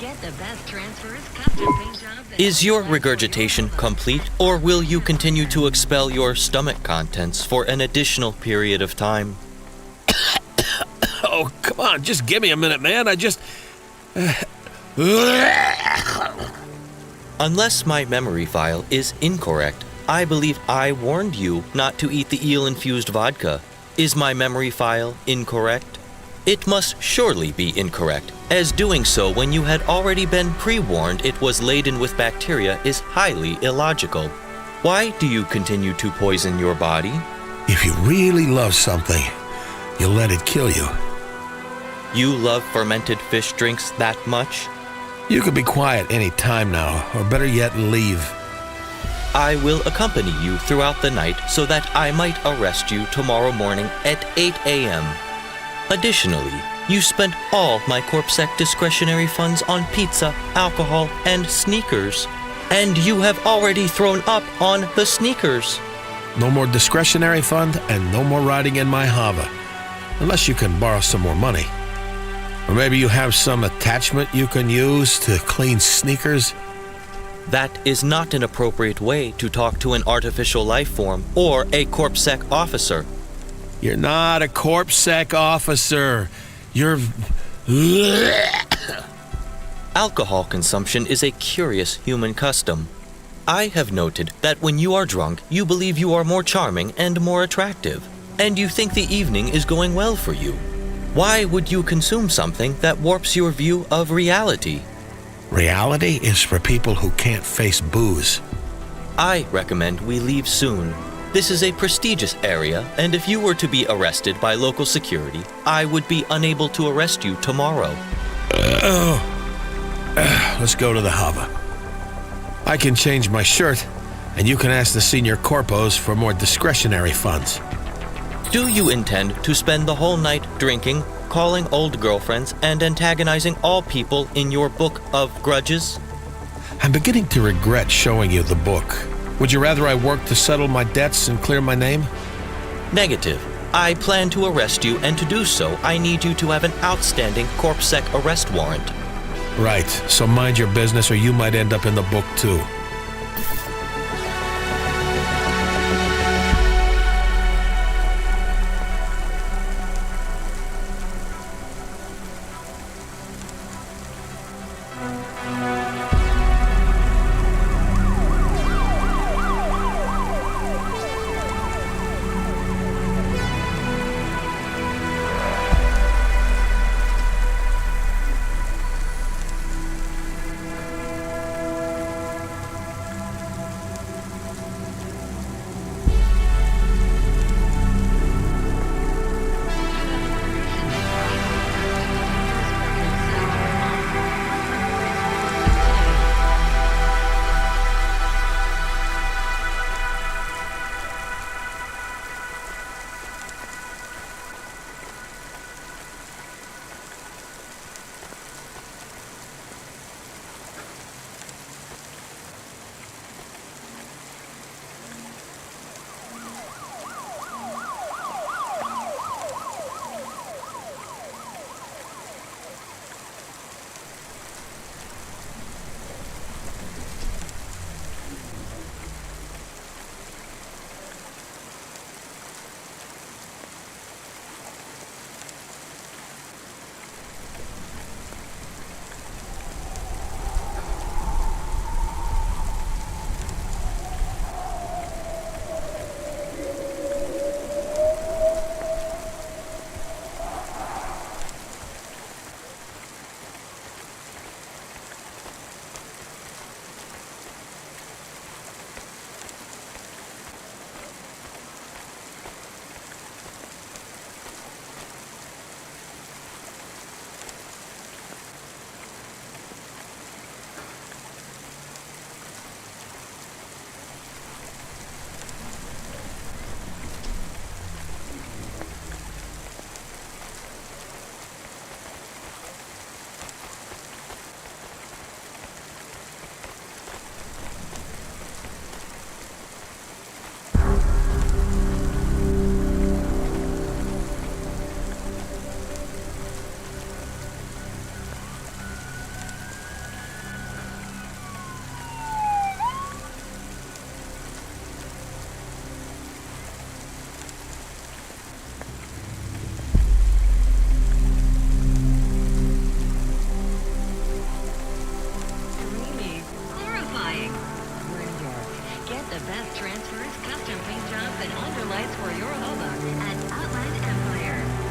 Get the best transfers, custom paint jobs, and Is your regurgitation complete, or will you continue to expel your stomach contents for an additional period of time? Oh, come on, just give me a minute, man. Unless my memory file is incorrect, I believe I warned you not to eat the eel-infused vodka. Is my memory file incorrect? It must surely be incorrect, as doing so when you had already been pre-warned it was laden with bacteria is highly illogical. Why do you continue to poison your body? If you really love something, you'll let it kill you. You love fermented fish drinks that much? You could be quiet any time now, or better yet, leave. I will accompany you throughout the night so that I might arrest you tomorrow morning at 8 a.m. Additionally, you spent all my CorpSec discretionary funds on pizza, alcohol, and sneakers. And you have already thrown up on the sneakers. No more discretionary fund and no more riding in my Hava. Unless you can borrow some more money. Or maybe you have some attachment you can use to clean sneakers? That is not an appropriate way to talk to an artificial life form or a CorpSec officer. You're not a CorpSec officer. You're... Alcohol consumption is a curious human custom. I have noted that when you are drunk, you believe you are more charming and more attractive, and you think the evening is going well for you. Why would you consume something that warps your view of reality? Reality is for people who can't face booze. I recommend we leave soon. This is a prestigious area, and if you were to be arrested by local security, I would be unable to arrest you tomorrow. Let's go to the Hava. I can change my shirt, and you can ask the senior corpos for more discretionary funds. Do you intend to spend the whole night drinking, calling old girlfriends, and antagonizing all people in your book of grudges? I'm beginning to regret showing you the book. Would you rather I work to settle my debts and clear my name? Negative. I plan to arrest you, and to do so, I need you to have an outstanding CorpSec arrest warrant. Right, so mind your business or you might end up in the book too. The best transfers, custom paint jobs, and underlights for your home at Outland Empire.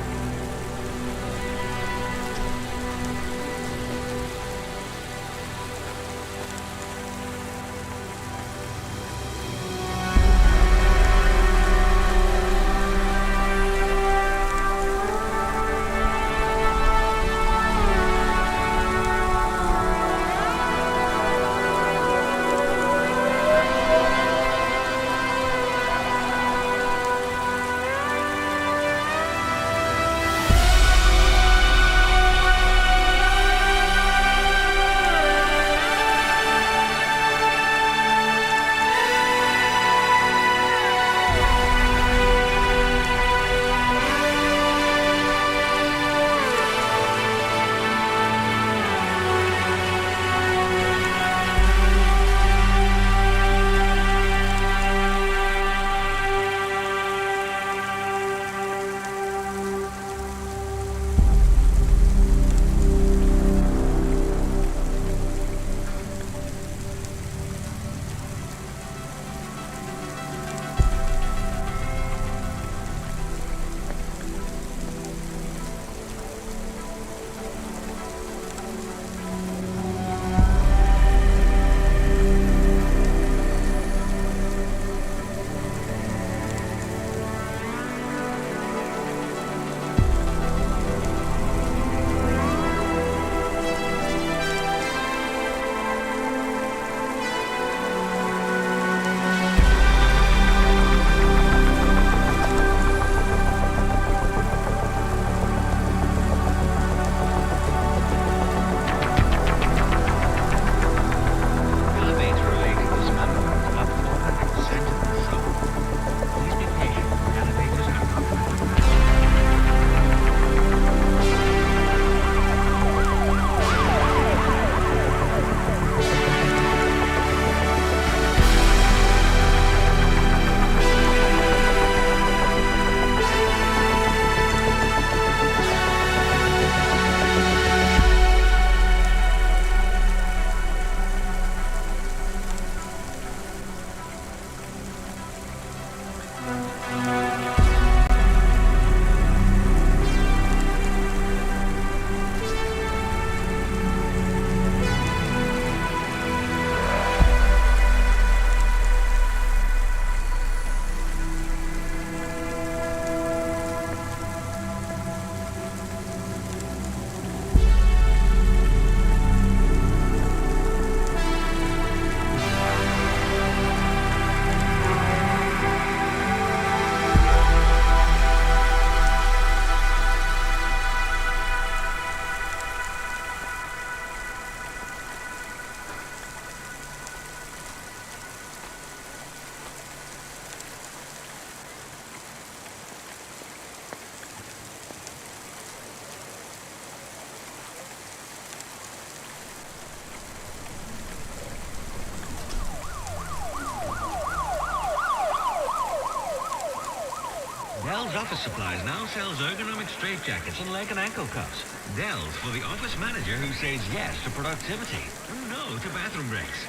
Dell's Office Supplies now sells ergonomic straitjackets and leg and ankle cuffs. Dell's for the office manager who says yes to productivity and no to bathroom breaks.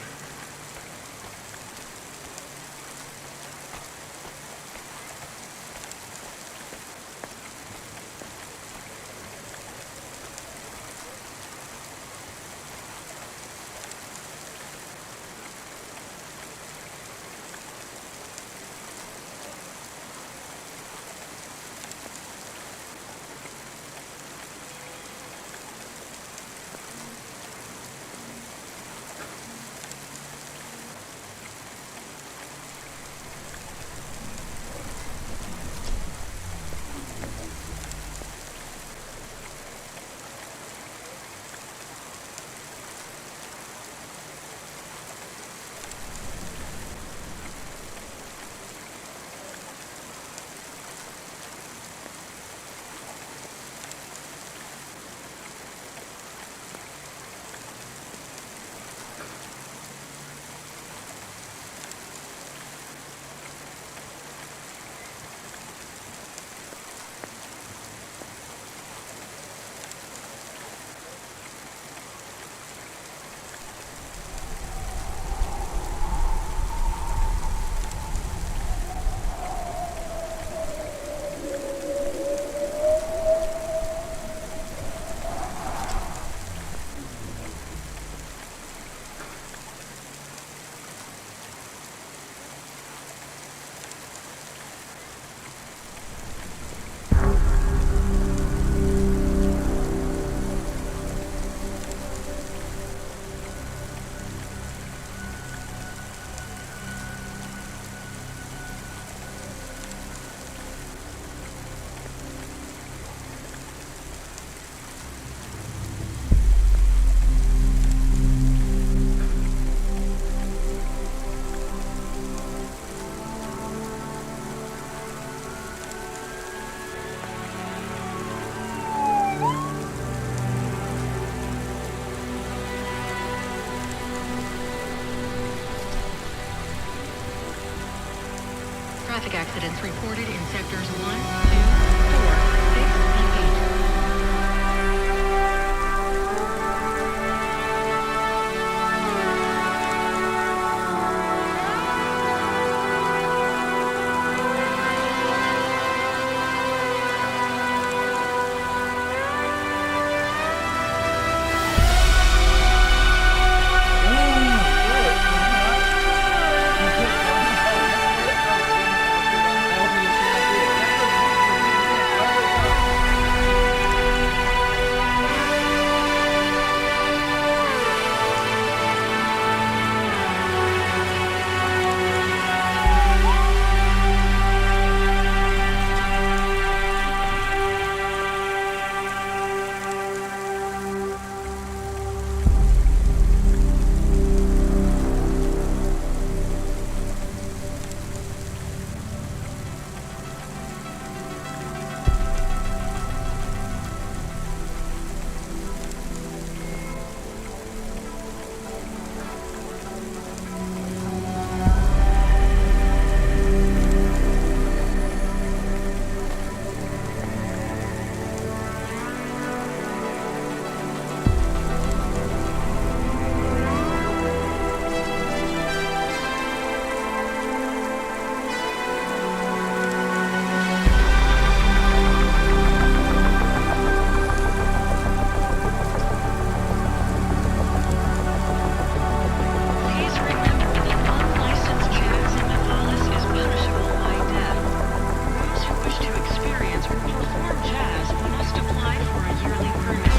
traffic accidents reported in sectors 1, 2, 4, 6, and 8. Please remember that unlicensed jazz in Navalis is punishable by death. Those who wish to experience or perform jazz must apply for a yearly permit.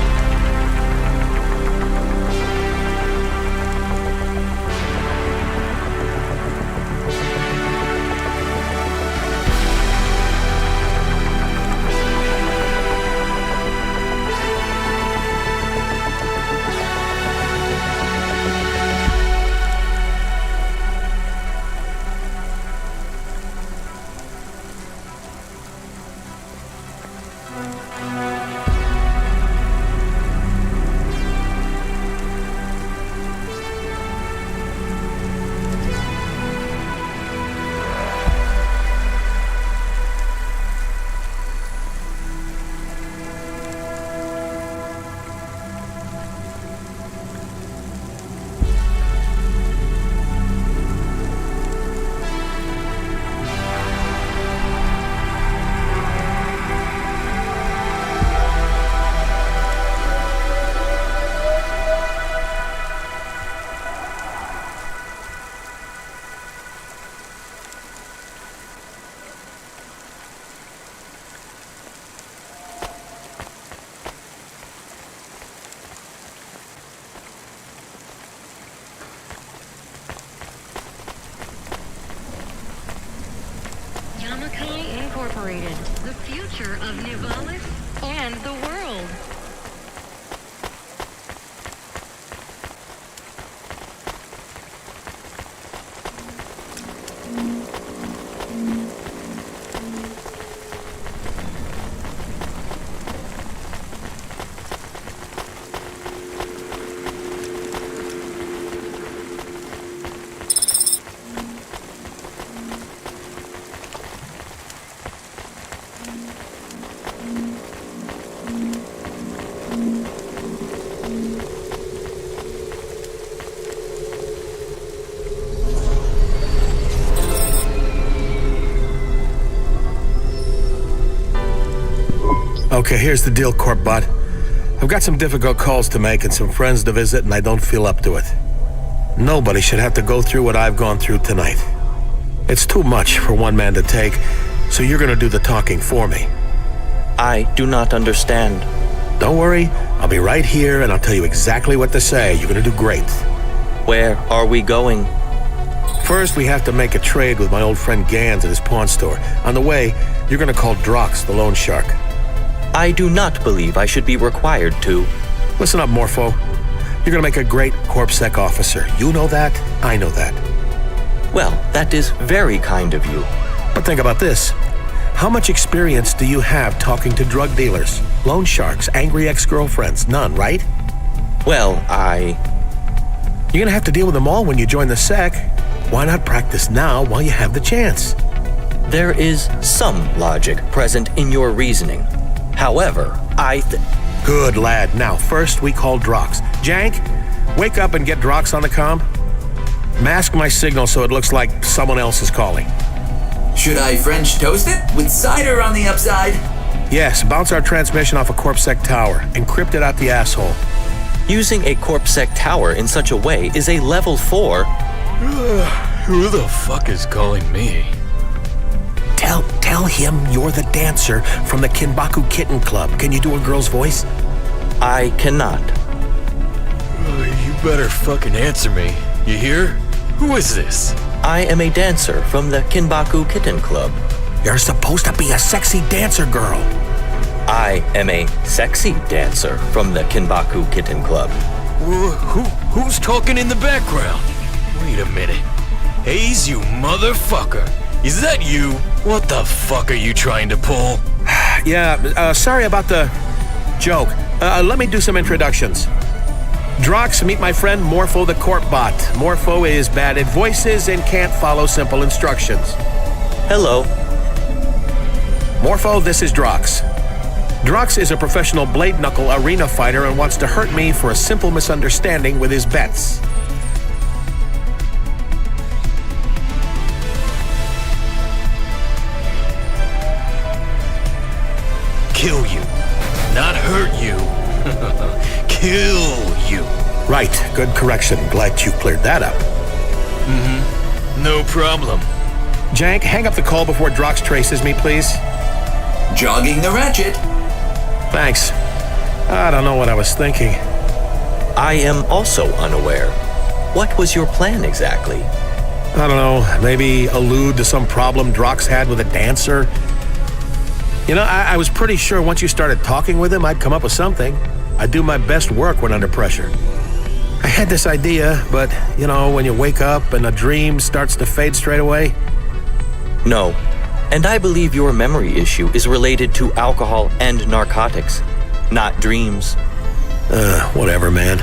Yamakai Incorporated, the future of Nivalis and the world. Okay, here's the deal, Corp Bot. I've got some difficult calls to make and some friends to visit, and I don't feel up to it. Nobody should have to go through what I've gone through tonight. It's too much for one man to take, so you're gonna do the talking for me. I do not understand. Don't worry, I'll be right here and I'll tell you exactly what to say. You're gonna do great. Where are we going? First, we have to make a trade with my old friend Gans at his pawn store. On the way, you're gonna call Drox, the loan shark. I do not believe I should be required to. Listen up, Morpho. You're gonna make a great CorpSec officer. You know that, I know that. Well, that is very kind of you. But think about this. How much experience do you have talking to drug dealers, loan sharks, angry ex-girlfriends? None, right? Well, You're gonna have to deal with them all when you join the Sec. Why not practice now while you have the chance? There is some logic present in your reasoning. However, Good lad. Now, first we call Drox. Jank, wake up and get Drox on the comm. Mask my signal so it looks like someone else is calling. Should I French toast it with cider on the upside? Yes, bounce our transmission off a CorpSec tower. Encrypt it out the asshole. Using a CorpSec tower in such a way is a level 4. Who the fuck is calling me? Tell him you're the dancer from the Kinbaku Kitten Club. Can you do a girl's voice? I cannot. You better fucking answer me. You hear? Who is this? I am a dancer from the Kinbaku Kitten Club. You're supposed to be a sexy dancer girl. I am a sexy dancer from the Kinbaku Kitten Club. Who's talking in the background? Wait a minute. Hayes, you motherfucker. Is that you? What the fuck are you trying to pull? Yeah, sorry about the joke. Let me do some introductions. Drox, meet my friend Morpho the Corp Bot. Morpho is bad at voices and can't follow simple instructions. Hello. Morpho, this is Drox. Drox is a professional blade knuckle arena fighter and wants to hurt me for a simple misunderstanding with his bets. Kill you. Not hurt you. Kill you. Right, good correction. Glad you cleared that up. No problem. Jank, hang up the call before Drox traces me, please. Jogging the ratchet. Thanks. I don't know what I was thinking. I am also unaware. What was your plan exactly? I don't know, maybe allude to some problem Drox had with a dancer. You know, I was pretty sure once you started talking with him, I'd come up with something. I'd do my best work when under pressure. I had this idea, but, you know, when you wake up and a dream starts to fade straight away. No. And I believe your memory issue is related to alcohol and narcotics, not dreams. Whatever, man.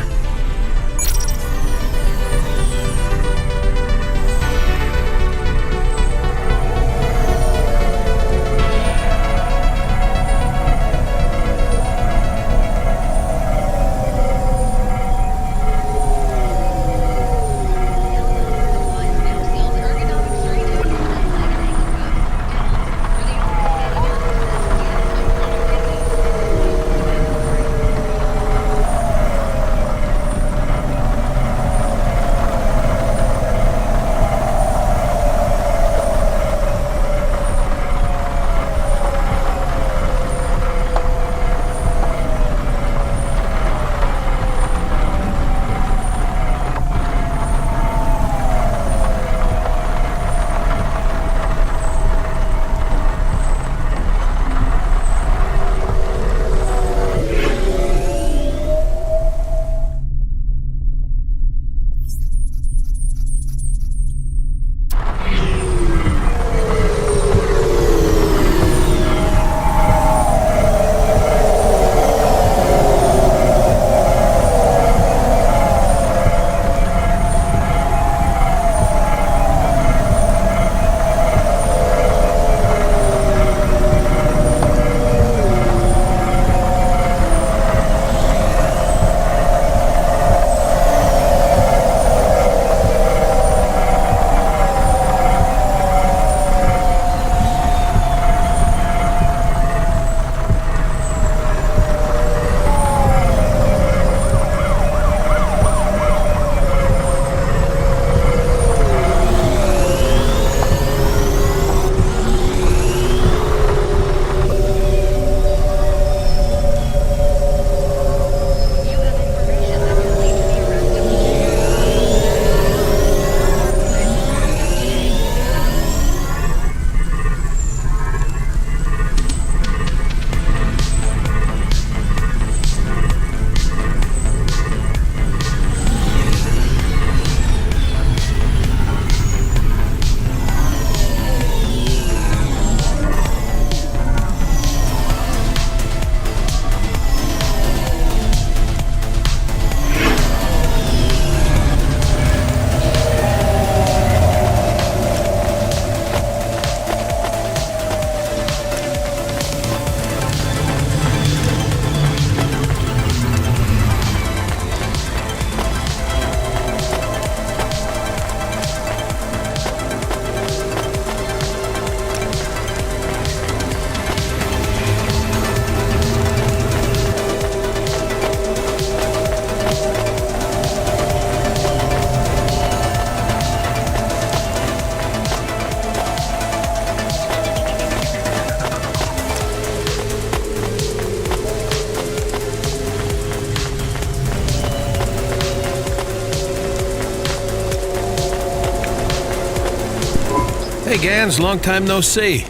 Hey, Gans, long time no see.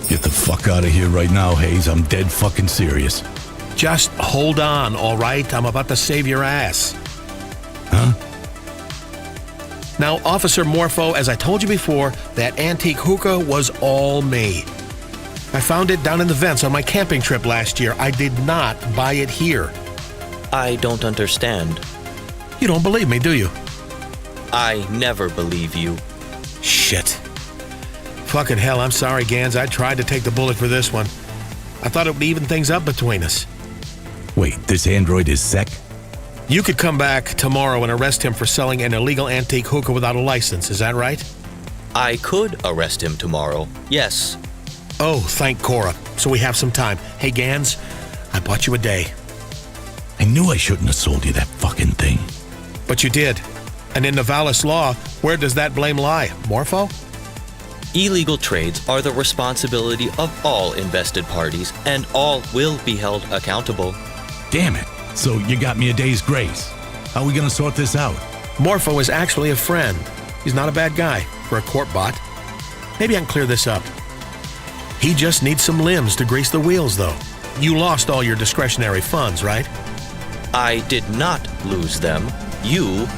Get the fuck out of here right now, Hayes. I'm dead fucking serious. Just hold on, all right? I'm about to save your ass. Huh? Now, Officer Morpho, as I told you before, that antique hookah was all me. I found it down in the vents on my camping trip last year. I did not buy it here. I don't understand. You don't believe me, do you? I never believe you. Shit. Fucking hell, I'm sorry, Gans. I tried to take the bullet for this one. I thought it would even things up between us. Wait, this android is Sec? You could come back tomorrow and arrest him for selling an illegal antique hookah without a license, is that right? I could arrest him tomorrow, yes. Oh, thank Cora. So we have some time. Hey, Gans, I bought you a day. I knew I shouldn't have sold you that fucking thing. But you did. And in Navalis law, where does that blame lie? Morpho? Illegal trades are the responsibility of all invested parties, and all will be held accountable. Damn it. So you got me a day's grace. How are we gonna sort this out? Morpho is actually a friend. He's not a bad guy for a corp bot. Maybe I can clear this up. He just needs some limbs to grease the wheels, though. You lost all your discretionary funds, right? I did not lose them. You...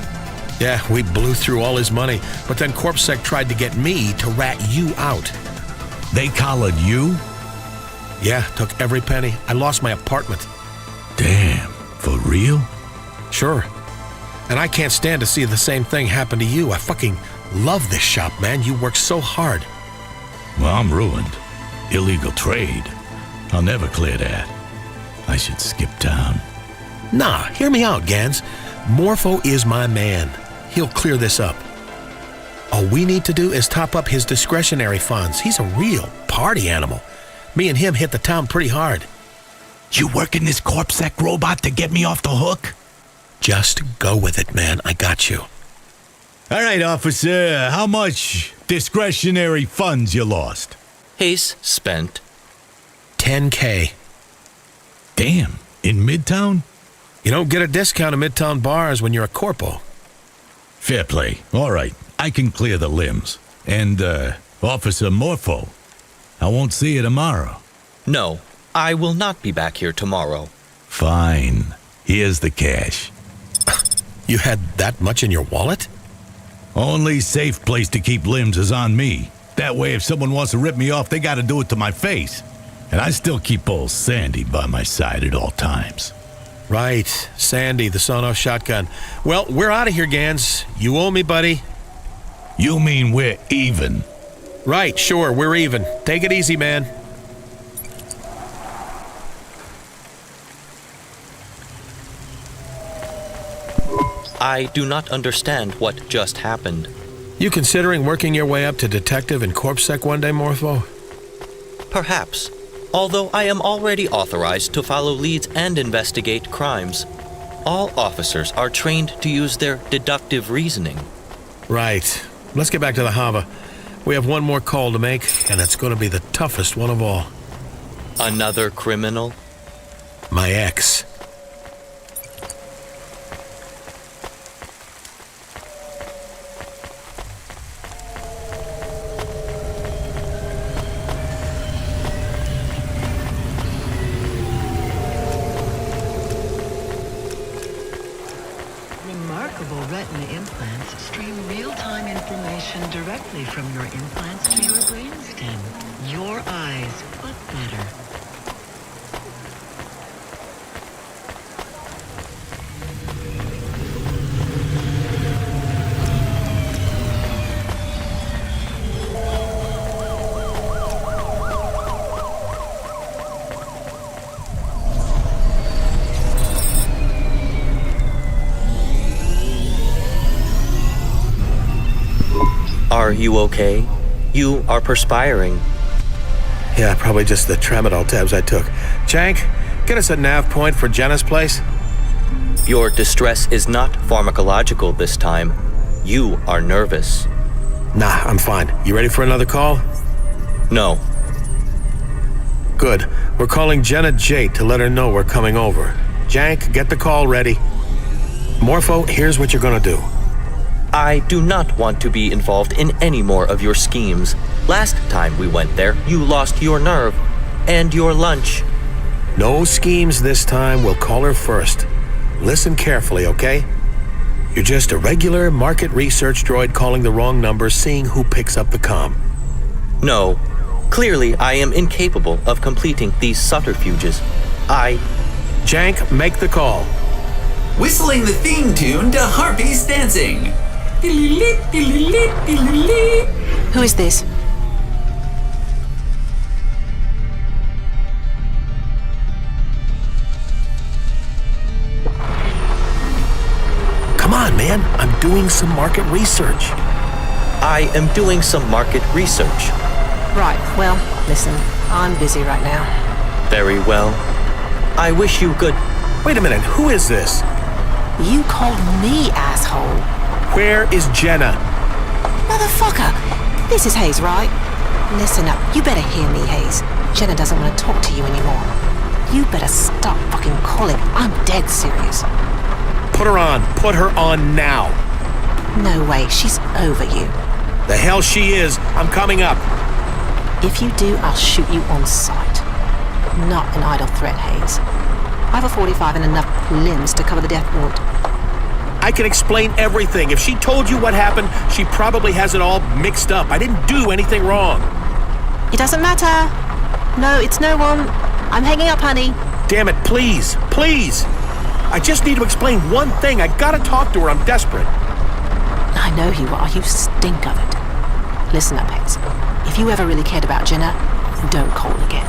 Yeah, we blew through all his money, but then CorpSec tried to get me to rat you out. They collared you? Yeah, took every penny. I lost my apartment. Damn, for real? Sure. And I can't stand to see the same thing happen to you. I fucking love this shop, man. You work so hard. Well, I'm ruined. Illegal trade. I'll never clear that. I should skip town. Nah, hear me out, Gans. Morpho is my man. He'll clear this up. All we need to do is top up his discretionary funds. He's a real party animal. Me and him hit the town pretty hard. You working this CorpSec robot to get me off the hook? Just go with it, man. I got you. All right, officer. How much discretionary funds you lost? Hayes spent. $10K. Damn, in Midtown? You don't get a discount at Midtown bars when you're a corpo. Fair play. All right, I can clear the limbs. And, Officer Morpho, I won't see you tomorrow. No, I will not be back here tomorrow. Fine. Here's the cash. You had that much in your wallet? Only safe place to keep limbs is on me. That way, if someone wants to rip me off, they gotta do it to my face. And I still keep old Sandy by my side at all times. Right. Sandy, the Sonos shotgun. Well, we're out of here, Gans. You owe me, buddy. You mean we're even? Right, sure, we're even. Take it easy, man. I do not understand what just happened. You considering working your way up to detective in CorpSec one day, Morpho? Perhaps. Although I am already authorized to follow leads and investigate crimes. All officers are trained to use their deductive reasoning. Right. Let's get back to the Hava. We have one more call to make, and it's going to be the toughest one of all. Another criminal? My ex. Remarkable retina implants stream real-time information directly from your implants to your brainstem. Your eyes, but better. Are you okay? You are perspiring. Yeah, probably just the tramadol tabs I took. Jank, get us a nav point for Jenna's place. Your distress is not pharmacological this time. You are nervous. Nah, I'm fine. You ready for another call? No. Good. We're calling Jenna Jate to let her know we're coming over. Jank, get the call ready. Morpho, here's what you're gonna do. I do not want to be involved in any more of your schemes. Last time we went there, you lost your nerve and your lunch. No schemes this time. We'll call her first. Listen carefully, okay? You're just a regular market research droid calling the wrong number, seeing who picks up the comm. No, clearly I am incapable of completing these subterfuges. Jank, make the call. Whistling the theme tune to Harpies Dancing. Who is this? Come on, man. I'm doing some market research. I am doing some market research. Right, well, listen, I'm busy right now. Very well. I wish you good. Wait a minute. Who is this? You called me asshole. Where is Jenna? Motherfucker! This is Hayes, right? Listen up. You better hear me, Hayes. Jenna doesn't want to talk to you anymore. You better stop fucking calling. I'm dead serious. Put her on. Put her on now. No way. She's over you. The hell she is. I'm coming up. If you do, I'll shoot you on sight. Not an idle threat, Hayes. I have a 45 and enough limbs to cover the death warrant. I can explain everything. If she told you what happened, she probably has it all mixed up. I didn't do anything wrong. It doesn't matter. No, it's no one. I'm hanging up, honey. Damn it, please. Please. I just need to explain one thing. I gotta talk to her. I'm desperate. I know you are. You stink of it. Listen up, Hayes. If you ever really cared about Jenna, don't call again.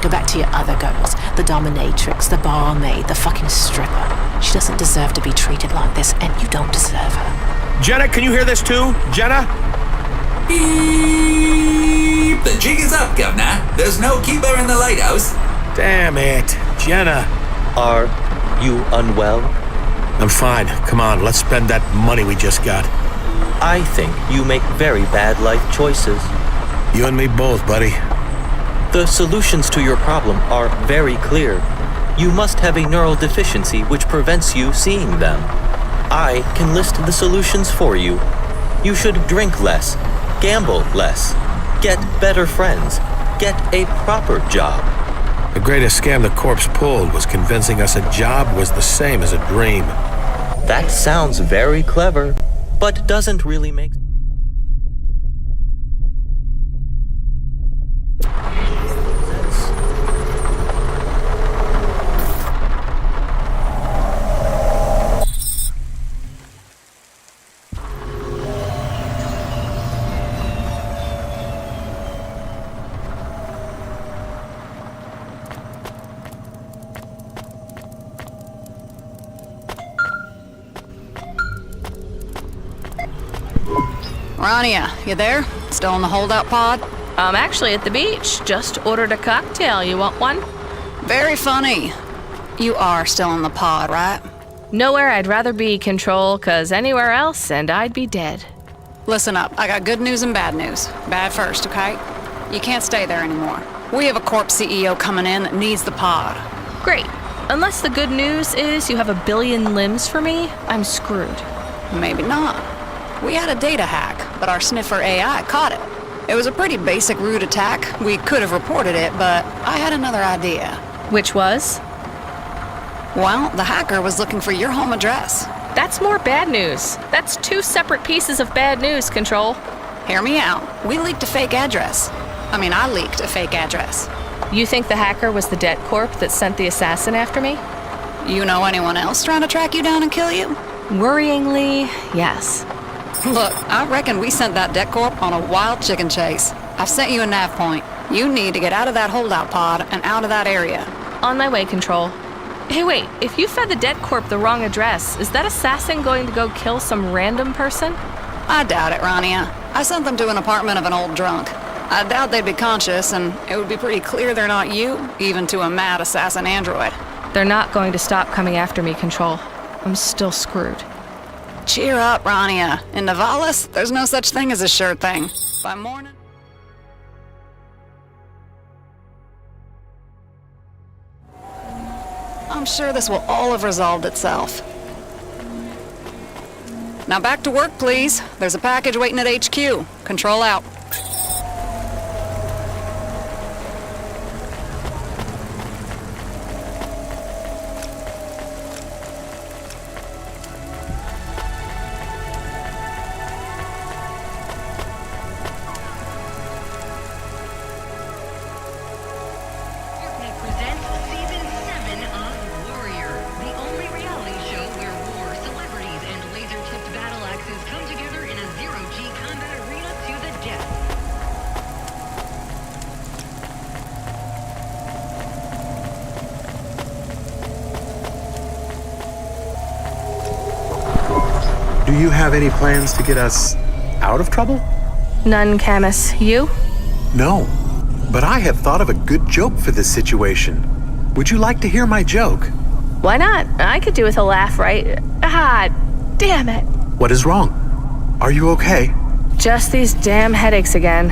Go back to your other girls. The dominatrix, the barmaid, the fucking stripper. She doesn't deserve to be treated like this, and you don't deserve her. Jenna, can you hear this too? Jenna? Beep. The jig is up, Governor. There's no keeper in the lighthouse. Damn it. Jenna. Are you unwell? I'm fine. Come on, let's spend that money we just got. I think you make very bad life choices. You and me both, buddy. The solutions to your problem are very clear. You must have a neural deficiency which prevents you seeing them. I can list the solutions for you. You should drink less, gamble less, get better friends, get a proper job. The greatest scam the corpse pulled was convincing us a job was the same as a dream. That sounds very clever, but doesn't really make sense. Rania, you there? Still in the holdout pod? I'm actually at the beach. Just ordered a cocktail. You want one? Very funny. You are still in the pod, right? Nowhere I'd rather be, Control, 'cause anywhere else and I'd be dead. Listen up, I got good news and bad news. Bad first, okay? You can't stay there anymore. We have a corp CEO coming in that needs the pod. Great. Unless the good news is you have 1 billion limbs for me, I'm screwed. Maybe not. We had a data hack, but our sniffer AI caught it. It was a pretty basic root attack. We could have reported it, but I had another idea. Which was? Well, the hacker was looking for your home address. That's more bad news. That's 2 separate pieces of bad news, Control. Hear me out. We leaked a fake address. I leaked a fake address. You think the hacker was the debt corp that sent the assassin after me? You know anyone else trying to track you down and kill you? Worryingly, yes. Look, I reckon we sent that debt corp on a wild chicken chase. I've sent you a nav point. You need to get out of that holdout pod and out of that area. On my way, Control. Hey, wait, if you fed the debt corp the wrong address, is that assassin going to go kill some random person? I doubt it, Rania. I sent them to an apartment of an old drunk. I doubt they'd be conscious, and it would be pretty clear they're not you, even to a mad assassin android. They're not going to stop coming after me, Control. I'm still screwed. Cheer up, Rania. In Navalis, there's no such thing as a sure thing. By morning... I'm sure this will all have resolved itself. Now back to work, please. There's a package waiting at HQ. Control out. Presents Season 7 of Warrior, the only reality show where war, celebrities, and laser-tipped battle axes come together in a zero-G combat arena to the death. Do you have any plans to get us out of trouble? None, Camus. You? No, but I have thought of a good joke for this situation. Would you like to hear my joke? Why not? I could do with a laugh, right? Ah, damn it. What is wrong? Are you okay? Just these damn headaches again.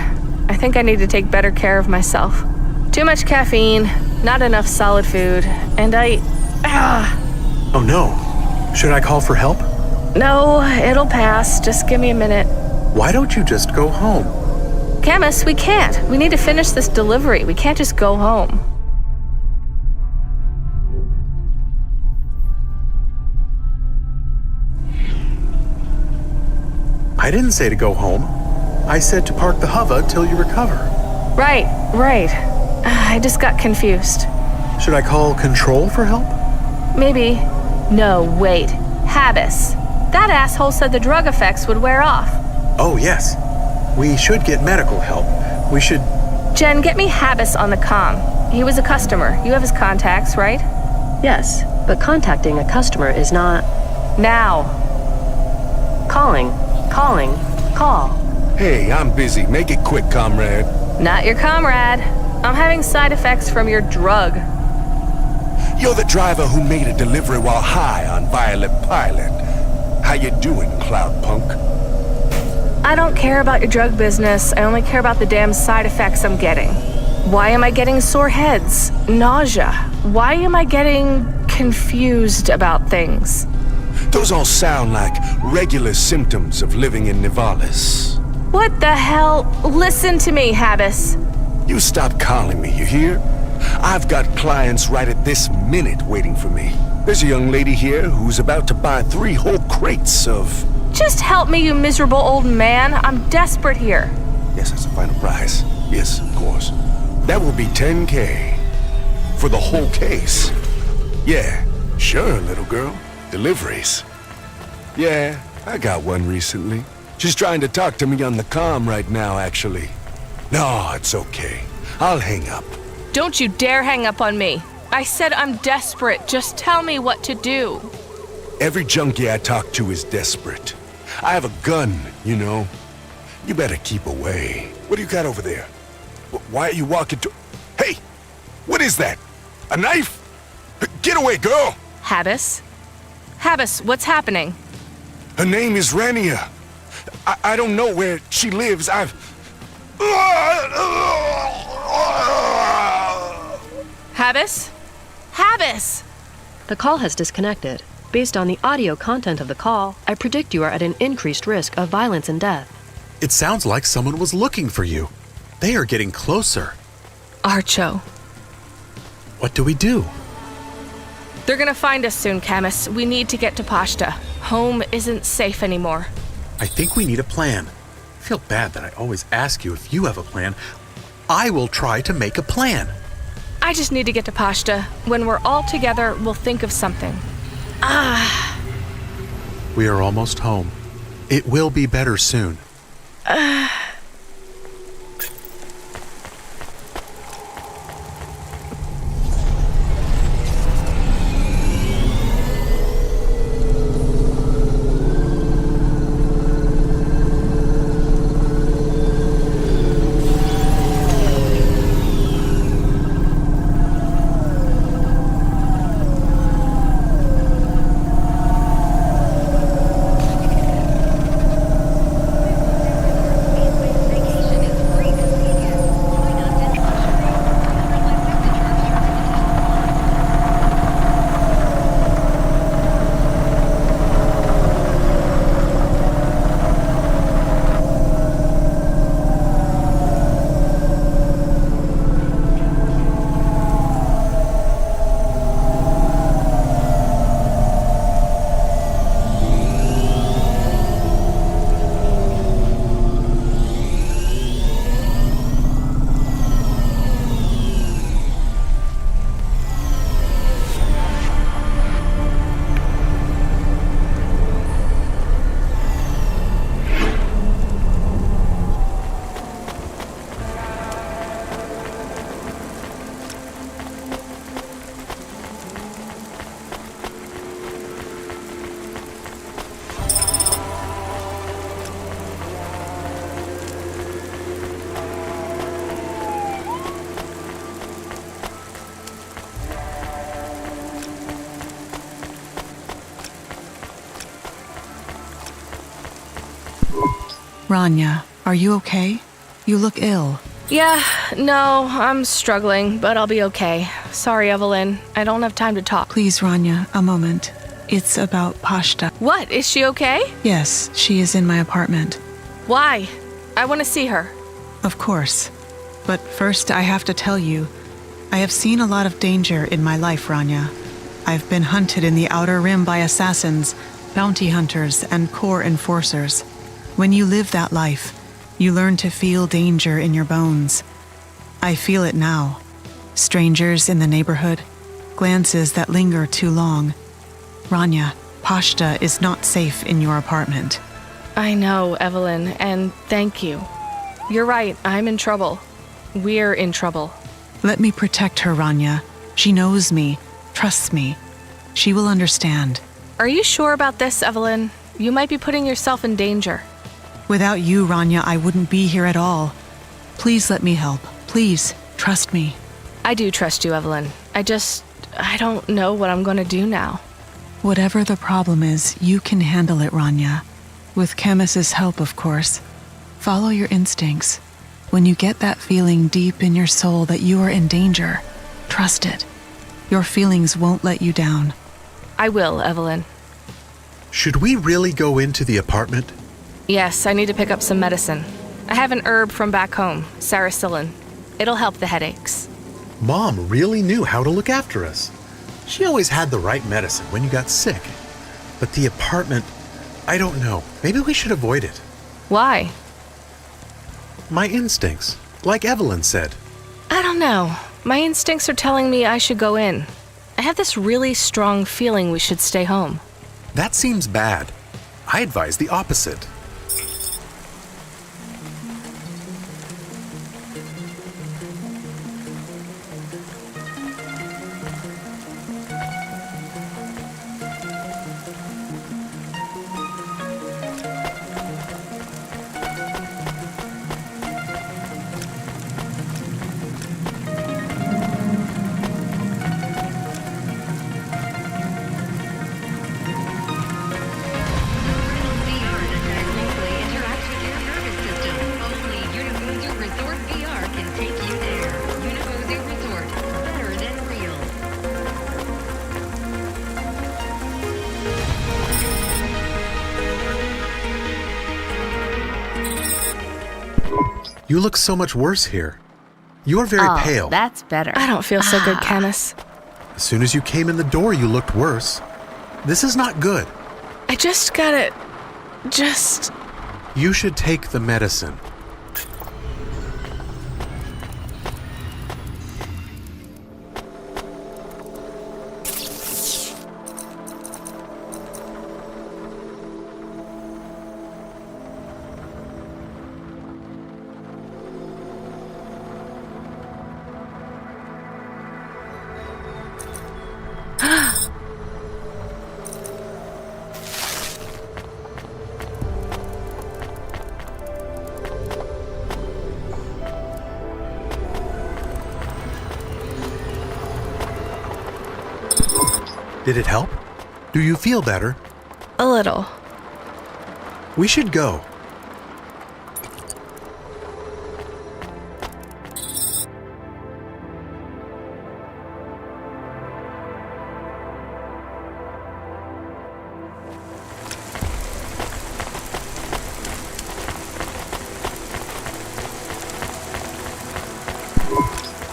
I think I need to take better care of myself. Too much caffeine, not enough solid food, and Oh no. Should I call for help? No, it'll pass. Just give me a minute. Why don't you just go home? Camus, we can't. We need to finish this delivery. We can't just go home. I didn't say to go home. I said to park the hover till you recover. Right. I just got confused. Should I call control for help? Maybe. No, wait. Habis. That asshole said the drug effects would wear off. Oh, yes. We should get medical help. We should... Jen, get me Habis on the comm. He was a customer. You have his contacts, right? Yes, but contacting a customer is not... Now. Calling. Call. Hey, I'm busy. Make it quick, comrade. Not your comrade. I'm having side effects from your drug. You're the driver who made a delivery while high on Violet Pilot. How you doing, Cloudpunk? I don't care about your drug business. I only care about the damn side effects I'm getting. Why am I getting sore heads? Nausea? Why am I getting confused about things? Those all sound like regular symptoms of living in Nivalis. What the hell? Listen to me, Habis. You stop calling me, you hear? I've got clients right at this minute waiting for me. There's a young lady here who's about to buy 3 whole crates of... Just help me, you miserable old man. I'm desperate here. Yes, that's a final price. Yes, of course. That will be 10K. For the whole case. Yeah, sure, little girl. Deliveries. Yeah, I got one recently. She's trying to talk to me on the comm right now, actually. No, it's okay. I'll hang up. Don't you dare hang up on me. I said I'm desperate. Just tell me what to do. Every junkie I talk to is desperate. I have a gun, you know. You better keep away. What do you got over there? Why are you walking to... Hey! What is that? A knife? Get away, girl! Habis? Habis, what's happening? Her name is Rania. I don't know where she lives. Habis? Habis! The call has disconnected. Based on the audio content of the call, I predict you are at an increased risk of violence and death. It sounds like someone was looking for you. They are getting closer. Archo. What do we do? They're gonna find us soon, Camus. We need to get to Pashta. Home isn't safe anymore. I think we need a plan. I feel bad that I always ask you if you have a plan. I will try to make a plan. I just need to get to Pashta. When we're all together, we'll think of something. We are almost home. It will be better soon. Rania, are you okay? You look ill. Yeah, no, I'm struggling, but I'll be okay. Sorry, Evelyn. I don't have time to talk. Please, Rania, a moment. It's about Pashta. What? Is she okay? Yes, she is in my apartment. Why? I want to see her. Of course. But first, I have to tell you, I have seen a lot of danger in my life, Rania. I've been hunted in the Outer Rim by assassins, bounty hunters, and core enforcers. When you live that life, you learn to feel danger in your bones. I feel it now. Strangers in the neighborhood, glances that linger too long. Rania, Pashta is not safe in your apartment. I know, Evelyn, and thank you. You're right, I'm in trouble. We're in trouble. Let me protect her, Rania. She knows me, trusts me. She will understand. Are you sure about this, Evelyn? You might be putting yourself in danger. Without you, Rania, I wouldn't be here at all. Please let me help. Please, trust me. I do trust you, Evelyn. I don't know what I'm going to do now. Whatever the problem is, you can handle it, Rania. With Camus's help, of course. Follow your instincts. When you get that feeling deep in your soul that you are in danger, trust it. Your feelings won't let you down. I will, Evelyn. Should we really go into the apartment? Yes, I need to pick up some medicine. I have an herb from back home, saracillin. It'll help the headaches. Mom really knew how to look after us. She always had the right medicine when you got sick. But the apartment, I don't know. Maybe we should avoid it. Why? My instincts, like Evelyn said. I don't know. My instincts are telling me I should go in. I have this really strong feeling we should stay home. That seems bad. I advise the opposite. You look so much worse here. You're very pale. That's better. I don't feel so good, Camus. As soon as you came in the door, you looked worse. This is not good. I just gotta... You should take the medicine. Did it help? Do you feel better? A little. We should go.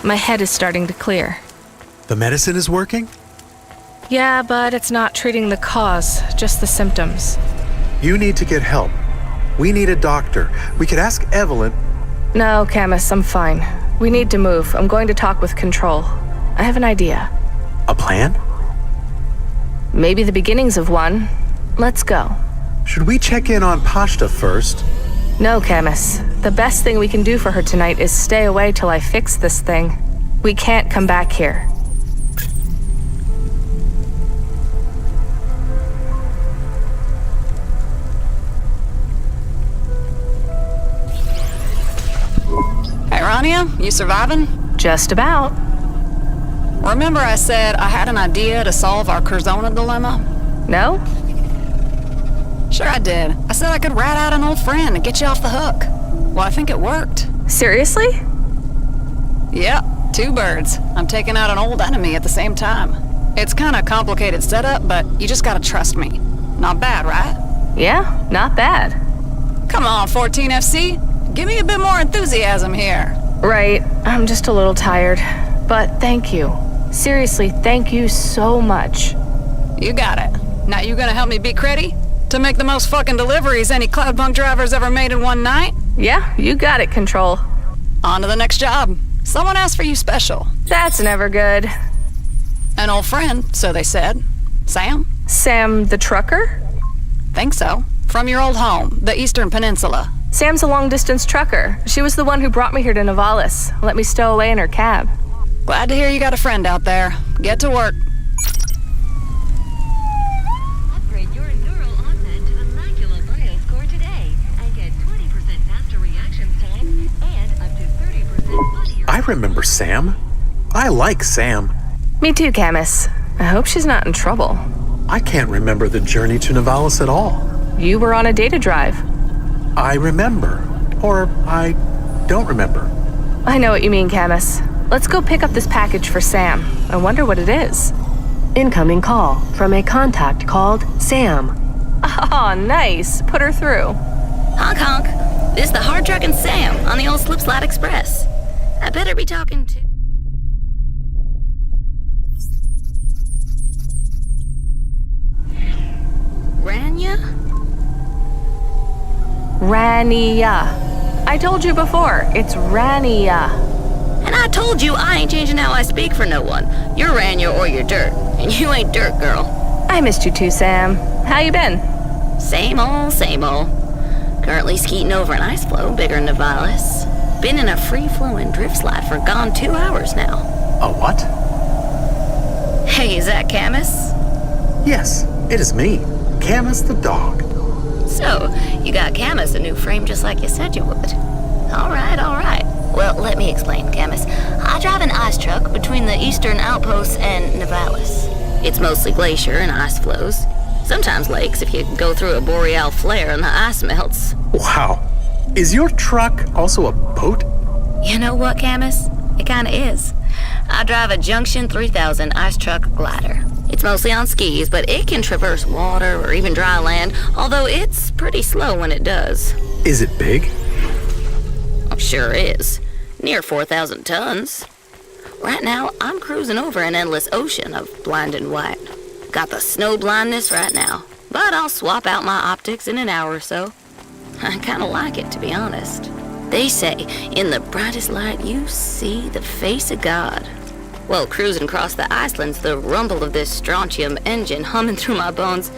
My head is starting to clear. The medicine is working? Yeah, but it's not treating the cause, just the symptoms. You need to get help. We need a doctor. We could ask Evelyn. No, Camus, I'm fine. We need to move. I'm going to talk with Control. I have an idea. A plan? Maybe the beginnings of one. Let's go. Should we check in on Pashta first? No, Camus. The best thing we can do for her tonight is stay away till I fix this thing. We can't come back here. Hey, Rania, you surviving? Just about. Remember I said I had an idea to solve our Curzona dilemma? No? Sure I did. I said I could rat out an old friend and get you off the hook. Well, I think it worked. Seriously? Yep, 2 birds. I'm taking out an old enemy at the same time. It's kind of complicated setup, but you just gotta trust me. Not bad, right? Yeah, not bad. Come on, 14FC. Give me a bit more enthusiasm here. Right, I'm just a little tired. But thank you. Seriously, thank you so much. You got it. Now you gonna help me be Critty? To make the most fucking deliveries any Cloudpunk driver's ever made in one night? Yeah, you got it, Control. On to the next job. Someone asked for you special. That's never good. An old friend, so they said. Sam? Sam the trucker? Think so. From your old home, the Eastern Peninsula. Sam's a long-distance trucker. She was the one who brought me here to Navalis. Let me stow away in her cab. Glad to hear you got a friend out there. Get to work. Upgrade your neural augment to the Macula Bioscore today and get 20% faster reaction time and up to 30% body. I remember Sam. I like Sam. Me too, Camus. I hope she's not in trouble. I can't remember the journey to Navalis at all. You were on a data drive. I remember. Or I don't remember. I know what you mean, Camus. Let's go pick up this package for Sam. I wonder what it is. Incoming call from a contact called Sam. Oh, nice. Put her through. Honk honk. This is the hard truckin' Sam on the old Slipslide Express. I better be talking to... Rania? Rania. I told you before, it's Rania. And I told you I ain't changing how I speak for no one. You're Rania or you're dirt, and you ain't dirt, girl. I missed you too, Sam. How you been? Same old, same old. Currently skeeting over an ice floe bigger than Navalis. Been in a free-flowing drift slide for gone 2 hours now. A what? Hey, is that Camus? Yes, it is me, Camus the dog. So, you got Camus a new frame just like you said you would. All right. Well, let me explain, Camus. I drive an ice truck between the eastern outposts and Navalis. It's mostly glacier and ice flows. Sometimes lakes if you go through a boreal flare and the ice melts. Wow. Is your truck also a boat? You know what, Camus? It kinda is. I drive a Junction 3000 ice truck glider. It's mostly on skis, but it can traverse water or even dry land, although it's pretty slow when it does. Is it big? Oh, sure is. Near 4,000 tons. Right now, I'm cruising over an endless ocean of blinding white. Got the snow blindness right now, but I'll swap out my optics in an hour or so. I kinda like it, to be honest. They say, in the brightest light you see the face of God. Well, cruising across the Iceland's the rumble of this strontium engine humming through my bones.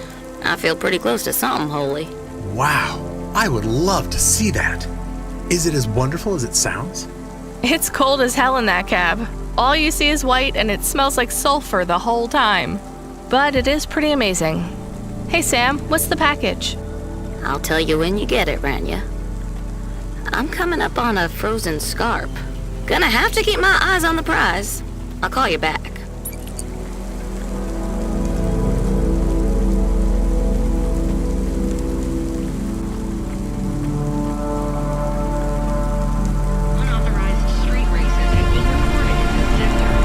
I feel pretty close to something holy. Wow, I would love to see that. Is it as wonderful as it sounds? It's cold as hell in that cab. All you see is white and it smells like sulfur the whole time. But it is pretty amazing. Hey Sam, what's the package? I'll tell you when you get it, Rania. I'm coming up on a frozen scarp. Gonna have to keep my eyes on the prize. I'll call you back. Unauthorized street races have been reported in this sector.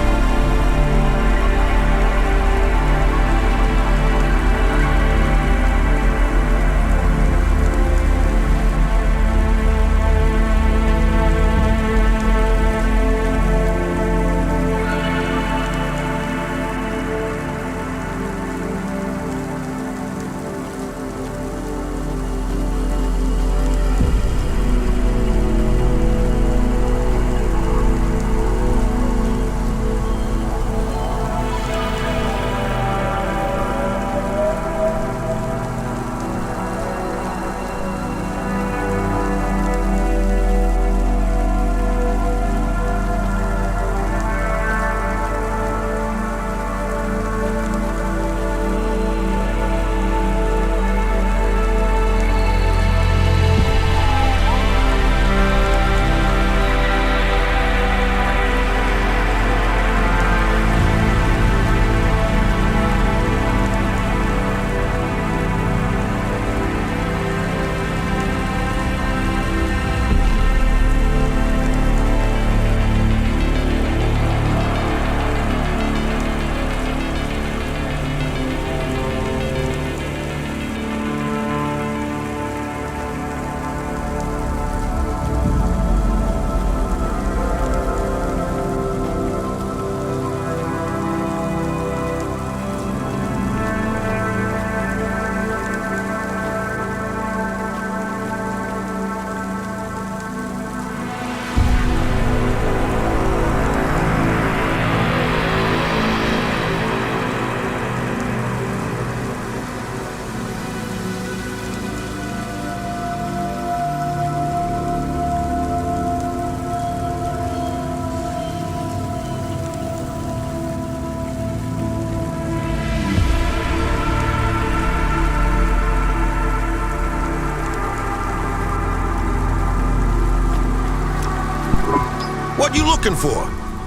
What you looking for?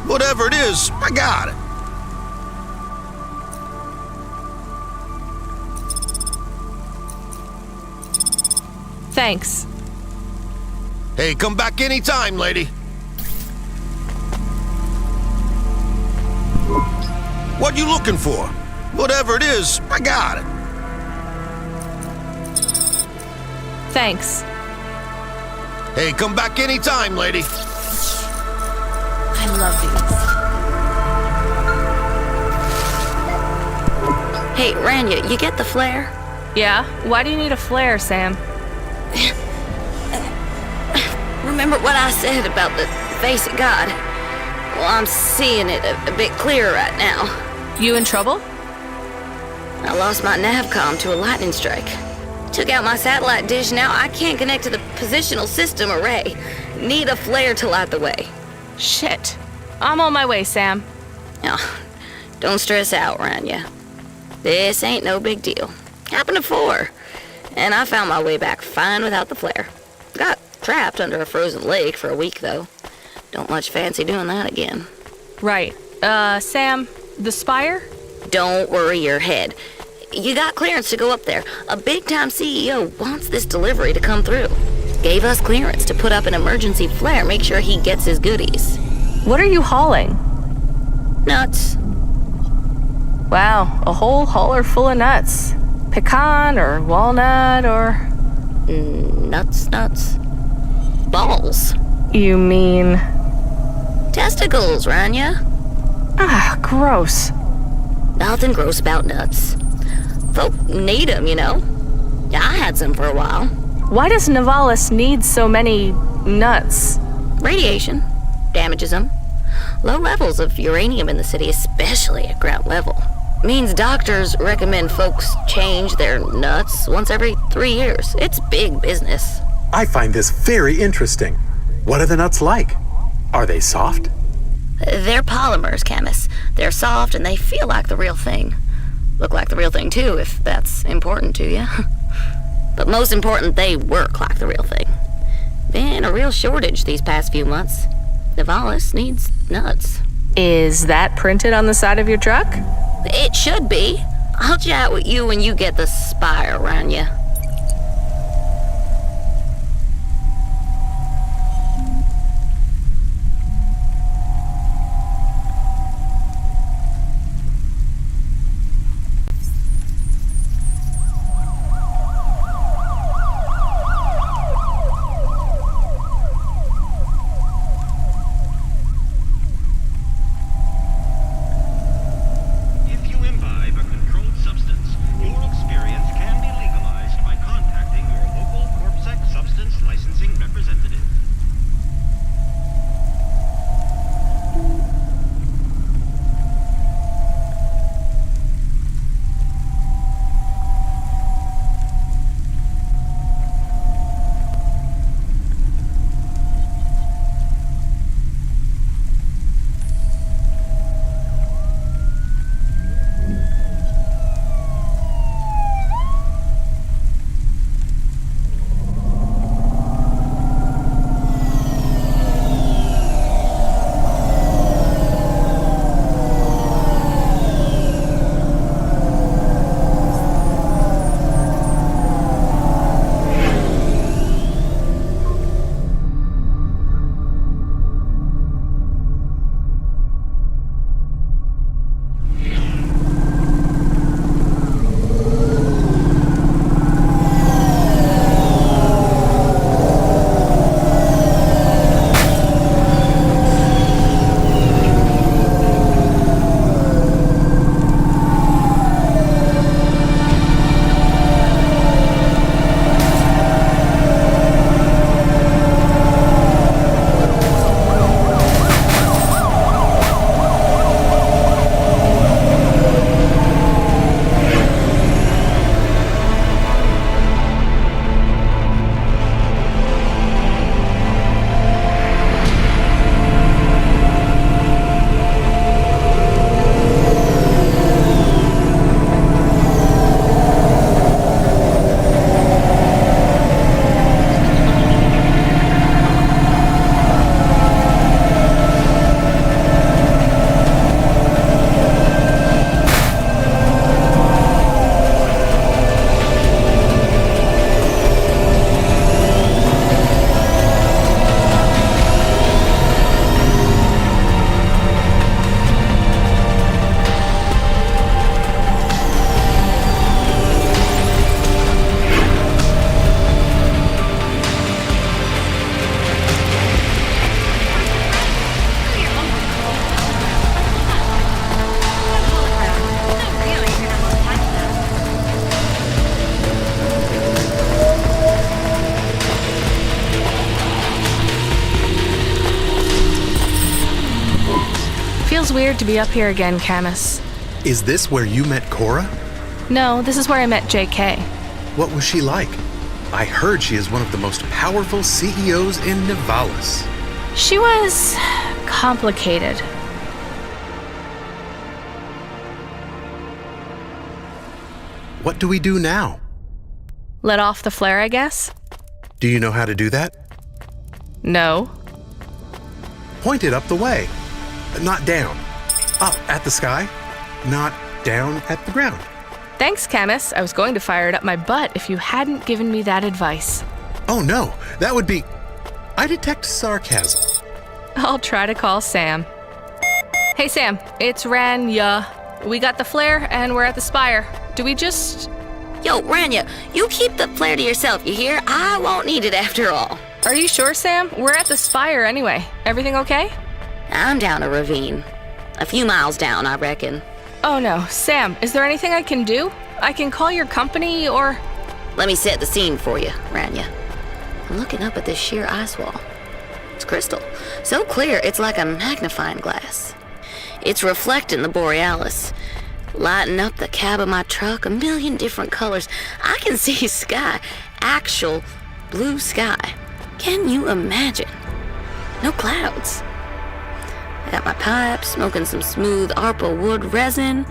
Whatever it is, I got it. Thanks. Hey, come back anytime, lady. What you looking for? Whatever it is, I got it. Thanks. Hey, come back anytime, lady. I love these. Hey, Ranya, you get the flare? Yeah? Why do you need a flare, Sam? Remember what I said about the face of God? Well, I'm seeing it a bit clearer right now. You in trouble? I lost my navcom to a lightning strike. Took out my satellite dish, now I can't connect to the positional system array. Need a flare to light the way. Shit. I'm on my way, Sam. Oh, don't stress out, Ranya. This ain't no big deal. Happened before. And I found my way back fine without the flare. Got trapped under a frozen lake for a week, though. Don't much fancy doing that again. Right. Sam, the Spire? Don't worry your head. You got clearance to go up there. A big-time CEO wants this delivery to come through. Gave us clearance to put up an emergency flare, make sure he gets his goodies. What are you hauling? Nuts. Wow, a whole hauler full of nuts. Pecan or walnut or... Nuts. Balls. You mean... Testicles, Ranya. Ah, gross. Nothing gross about nuts. Folk need them, you know. I had some for a while. Why does Nivalis need so many nuts? Radiation damages them. Low levels of uranium in the city, especially at ground level, means doctors recommend folks change their nuts once every 3 years. It's big business. I find this very interesting. What are the nuts like? Are they soft? They're polymers, Camus. They're soft and they feel like the real thing. Look like the real thing, too, if that's important to you. But most important, they work like the real thing. Been a real shortage these past few months. Nivalis needs nuts. Is that printed on the side of your truck? It should be. I'll chat with you when you get the Spire around you. If you imbibe a controlled substance, your experience can be legalized Feels weird to be up here again, Camus. Is this where you met Cora? No, this is where I met JK. What was she like? I heard she is one of the most powerful CEOs in Nivalis. She was complicated. What do we do now? Let off the flare, I guess? Do you know how to do that? No. Point it up the way. Not down. Up at the sky. Not down at the ground. Thanks, Camus. I was going to fire it up my butt if you hadn't given me that advice. Oh no, that would be... I detect sarcasm. I'll try to call Sam. Hey Sam, it's Ranya. We got the flare and we're at the spire. Do we just... Yo, Ranya, you keep the flare to yourself, you hear? I won't need it after all. Are you sure, Sam? We're at the spire anyway. Everything okay? I'm down a ravine. A few miles down, I reckon. Oh no, Sam, is there anything I can do? I can call your company or... Let me set the scene for you, Ranya. I'm looking up at this sheer ice wall. It's crystal. So clear, it's like a magnifying glass. It's reflecting the borealis. Lighting up the cab of my truck, a million different colors. I can see sky, actual blue sky. Can you imagine? No clouds. I got my pipe, smoking some smooth ARPA wood resin,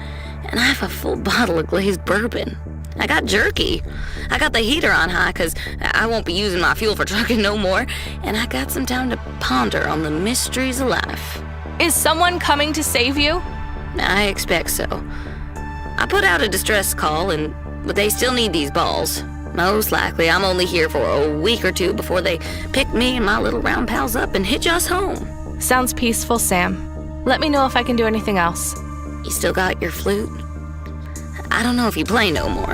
and I have a full bottle of glazed bourbon. I got jerky. I got the heater on high because I won't be using my fuel for trucking no more, and I got some time to ponder on the mysteries of life. Is someone coming to save you? I expect so. I put out a distress call, but they still need these balls. Most likely, I'm only here for a week or two before they pick me and my little round pals up and hitch us home. Sounds peaceful, Sam. Let me know if I can do anything else. You still got your flute? I don't know if you play no more.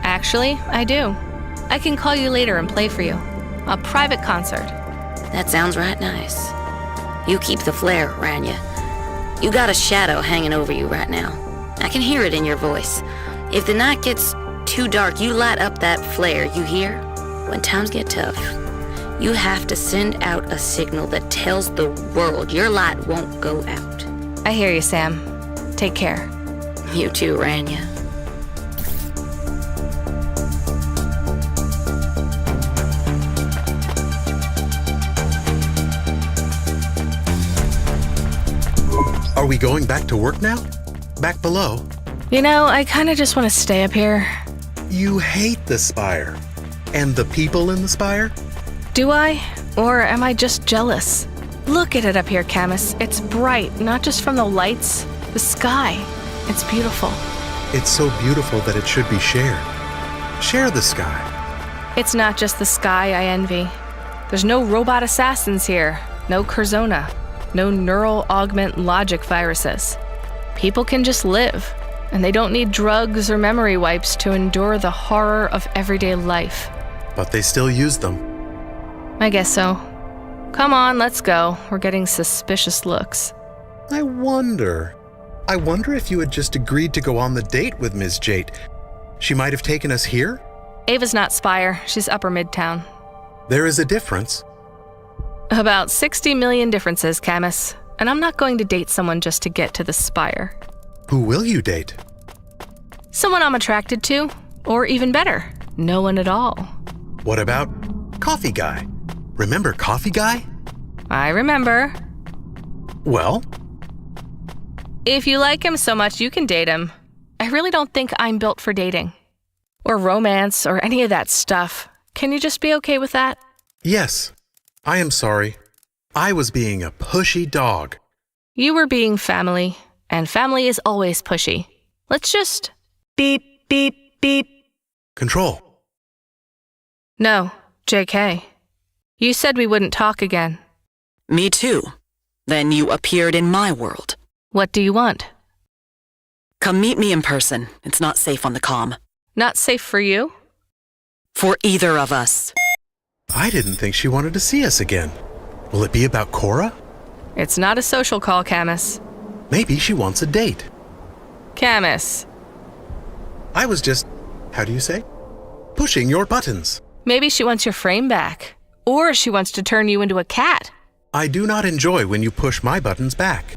Actually, I do. I can call you later and play for you. A private concert. That sounds right nice. You keep the flare, Ranya. You got a shadow hanging over you right now. I can hear it in your voice. If the night gets too dark, you light up that flare, you hear? When times get tough, you have to send out a signal that tells the world your light won't go out. I hear you, Sam. Take care. You too, Ranya. Are we going back to work now? Back below? You know, I kind of just want to stay up here. You hate the spire. And the people in the spire? Do I? Or am I just jealous? Look at it up here, Camus. It's bright, not just from the lights, the sky. It's beautiful. It's so beautiful that it should be shared. Share the sky. It's not just the sky I envy. There's no robot assassins here, no Curzona, no neural augment logic viruses. People can just live, and they don't need drugs or memory wipes to endure the horror of everyday life. But they still use them. I guess so. Come on, let's go. We're getting suspicious looks. I wonder if you had just agreed to go on the date with Ms. Jate. She might have taken us here? Ava's not Spire. She's Upper Midtown. There is a difference. About 60 million differences, Camus. And I'm not going to date someone just to get to the Spire. Who will you date? Someone I'm attracted to. Or even better, no one at all. What about Coffee Guy? Remember Coffee Guy? I remember. Well? If you like him so much, you can date him. I really don't think I'm built for dating. Or romance, or any of that stuff. Can you just be okay with that? Yes. I am sorry. I was being a pushy dog. You were being family, and family is always pushy. Let's just beep, beep, beep. Control. No, JK. You said we wouldn't talk again. Me too. Then you appeared in my world. What do you want? Come meet me in person. It's not safe on the comm. Not safe for you? For either of us. I didn't think she wanted to see us again. Will it be about Cora? It's not a social call, Camus. Maybe she wants a date. Camus. I was just, how do you say? Pushing your buttons. Maybe she wants your frame back. Or she wants to turn you into a cat. I do not enjoy when you push my buttons back.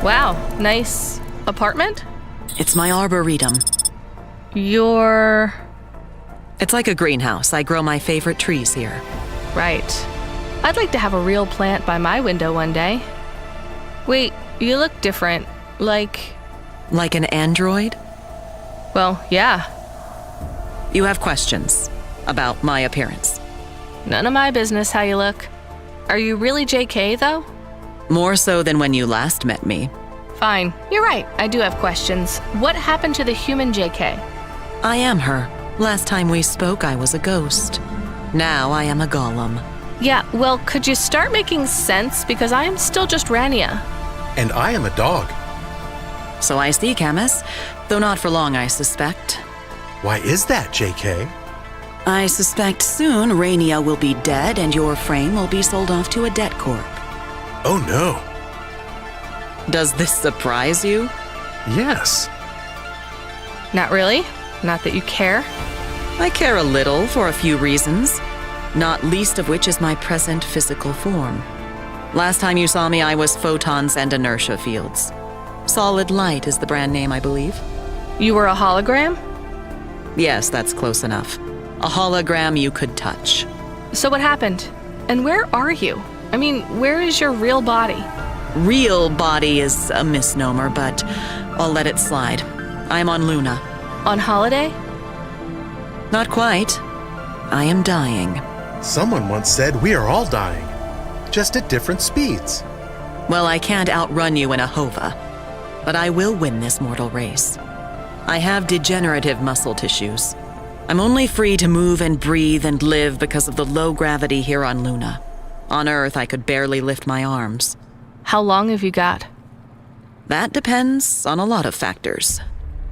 Wow, nice apartment? It's my arboretum. It's like a greenhouse. I grow my favorite trees here. Right. I'd like to have a real plant by my window one day. Wait, you look different. Like an android? Well, yeah. You have questions about my appearance? None of my business how you look. Are you really JK, though? More so than when you last met me. Fine. You're right. I do have questions. What happened to the human JK? I am her. Last time we spoke, I was a ghost. Now I am a golem. Yeah, well, could you start making sense? Because I am still just Rania. And I am a dog. So I see, Camus. Though not for long, I suspect. Why is that, JK? I suspect soon Rania will be dead and your frame will be sold off to a debt corp. Oh no. Does this surprise you? Yes. Not really. Not that you care. I care a little for a few reasons, not least of which is my present physical form. Last time you saw me, I was photons and inertia fields. Solid Light is the brand name, I believe. You were a hologram? Yes, that's close enough. A hologram you could touch. So what happened? And where are you? I mean, where is your real body? Real body is a misnomer, but I'll let it slide. I'm on Luna. On holiday? Not quite. I am dying. Someone once said we are all dying, just at different speeds. Well, I can't outrun you in a hova, but I will win this mortal race. I have degenerative muscle tissues. I'm only free to move and breathe and live because of the low gravity here on Luna. On Earth, I could barely lift my arms. How long have you got? That depends on a lot of factors.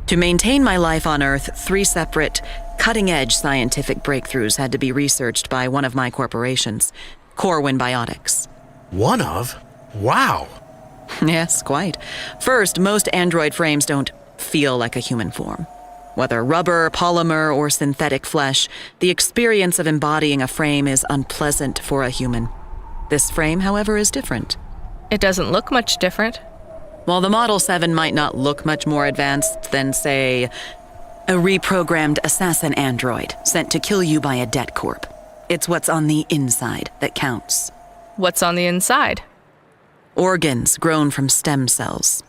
To maintain my life on Earth, 3 separate, cutting-edge scientific breakthroughs had to be researched by one of my corporations, Corwin Biotics. One of? Wow. Yes, quite. First, most android frames don't feel like a human form. Whether rubber, polymer, or synthetic flesh, the experience of embodying a frame is unpleasant for a human. This frame, however, is different. It doesn't look much different. While the Model 7 might not look much more advanced than, say, a reprogrammed assassin android sent to kill you by a debt corp, it's what's on the inside that counts. What's on the inside? Organs grown from stem cells.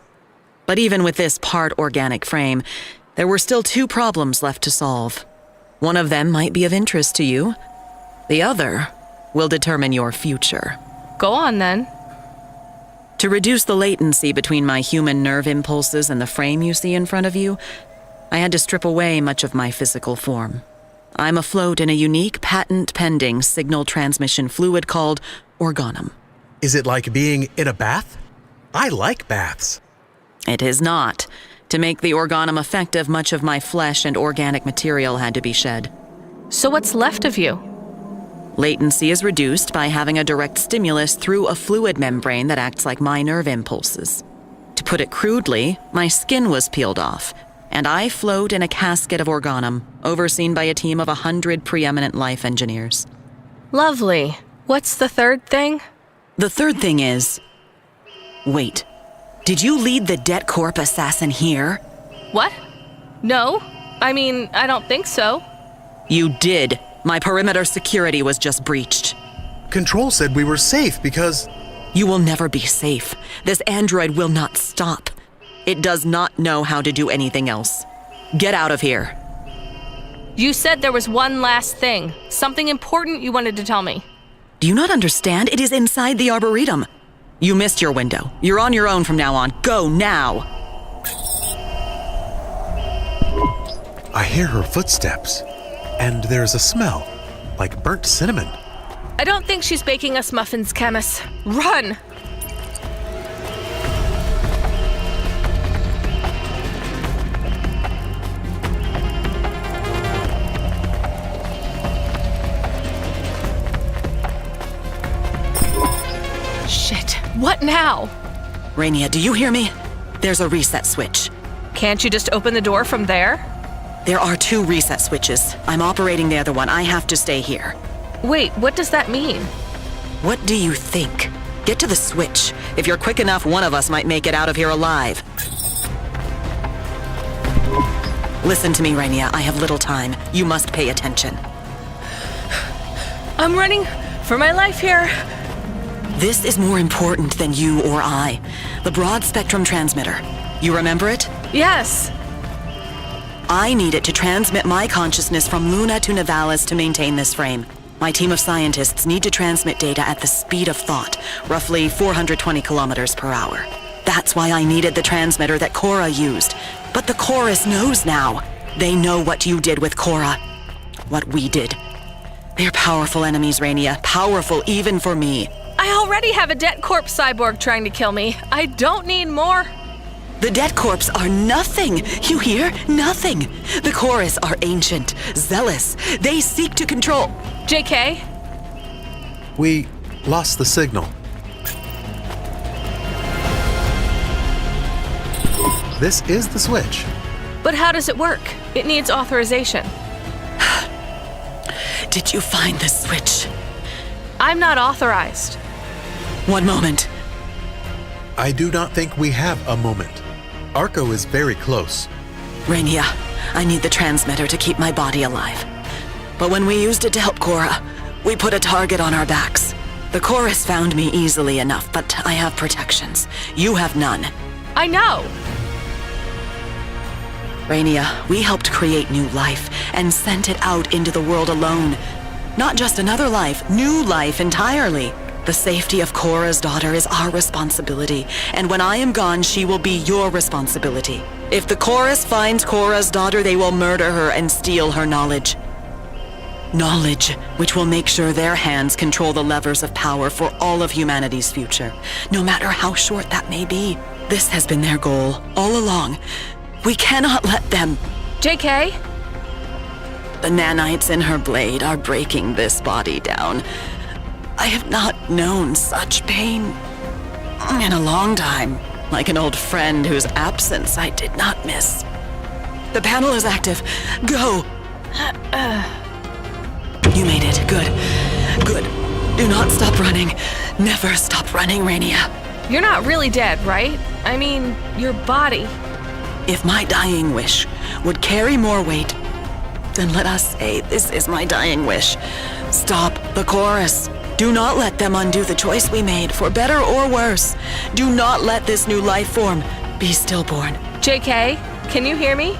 But even with this part organic frame, there were still 2 problems left to solve. One of them might be of interest to you. The other will determine your future. Go on, then. To reduce the latency between my human nerve impulses and the frame you see in front of you, I had to strip away much of my physical form. I'm afloat in a unique patent-pending signal transmission fluid called organum. Is it like being in a bath? I like baths. It is not. To make the organum effective, much of my flesh and organic material had to be shed. So what's left of you? Latency is reduced by having a direct stimulus through a fluid membrane that acts like my nerve impulses. To put it crudely, my skin was peeled off, and I float in a casket of organum, overseen by a team of 100 preeminent life engineers. Lovely. What's the third thing? The third thing is... Wait. Did you lead the debt corp assassin here? What? No. I mean, I don't think so. You did. My perimeter security was just breached. Control said we were safe because... You will never be safe. This android will not stop. It does not know how to do anything else. Get out of here. You said there was one last thing. Something important you wanted to tell me. Do you not understand? It is inside the Arboretum. You missed your window. You're on your own from now on. Go now. I hear her footsteps. And there's a smell, like burnt cinnamon. I don't think she's baking us muffins, Camus. Run! Shit, what now? Rania, do you hear me? There's a reset switch. Can't you just open the door from there? There are 2 reset switches. I'm operating the other one. I have to stay here. Wait, what does that mean? What do you think? Get to the switch. If you're quick enough, one of us might make it out of here alive. Listen to me, Rainia. I have little time. You must pay attention. I'm running for my life here. This is more important than you or I. The broad-spectrum transmitter. You remember it? Yes. I need it to transmit my consciousness from Luna to Nivalis to maintain this frame. My team of scientists need to transmit data at the speed of thought, roughly 420 kilometers per hour. That's why I needed the transmitter that Cora used. But the Chorus knows now. They know what you did with Cora. What we did. They're powerful enemies, Rainia. Powerful even for me. I already have a dead corpse cyborg trying to kill me. I don't need more. The dead corps are nothing. You hear? Nothing. The Chorus are ancient, zealous. They seek to control. JK? We lost the signal. This is the switch. But how does it work? It needs authorization. Did you find the switch? I'm not authorized. One moment. I do not think we have a moment. Arco is very close. Rainia, I need the transmitter to keep my body alive. But when we used it to help Cora, we put a target on our backs. The Chorus found me easily enough, but I have protections. You have none. I know. Rainia, we helped create new life and sent it out into the world alone. Not just another life, new life entirely. The safety of Cora's daughter is our responsibility, and when I am gone, she will be your responsibility. If the Chorus finds Cora's daughter, they will murder her and steal her knowledge. Knowledge which will make sure their hands control the levers of power for all of humanity's future, no matter how short that may be. This has been their goal all along. We cannot let them. JK? The nanites in her blade are breaking this body down. I have not known such pain in a long time, like an old friend whose absence I did not miss. The panel is active. Go! You made it. Good. Good. Do not stop running. Never stop running, Rainia. You're not really dead, right? I mean, your body. If my dying wish would carry more weight, then let us say this is my dying wish. Stop the Chorus. Do not let them undo the choice we made, for better or worse. Do not let this new life form be stillborn. JK, can you hear me?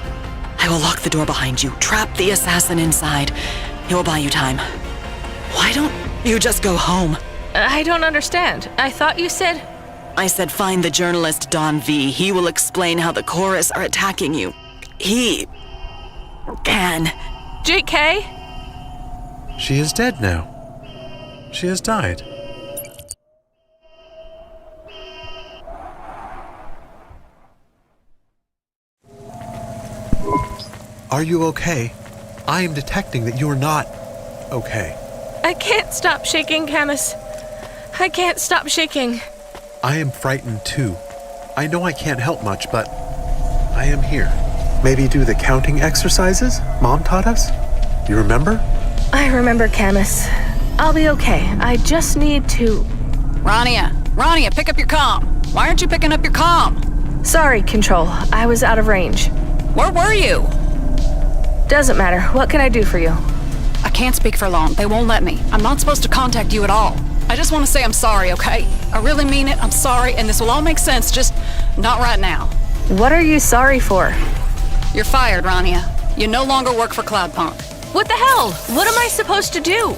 I will lock the door behind you, trap the assassin inside. It will buy you time. Why don't you just go home? I don't understand. I thought you said... I said find the journalist Don V. He will explain how the Chorus are attacking you. He... can. JK? She is dead now. She has died. Are you okay? I am detecting that you are not okay. I can't stop shaking, Camus. I can't stop shaking. I am frightened too. I know I can't help much, but I am here. Maybe do the counting exercises Mom taught us? You remember? I remember, Camus. I'll be okay. I just need to... Rania, pick up your comm. Why aren't you picking up your comm? Sorry, Control. I was out of range. Where were you? Doesn't matter. What can I do for you? I can't speak for long. They won't let me. I'm not supposed to contact you at all. I just want to say I'm sorry, okay? I really mean it. I'm sorry, and this will all make sense, just not right now. What are you sorry for? You're fired, Rania. You no longer work for Cloudpunk. What the hell? What am I supposed to do?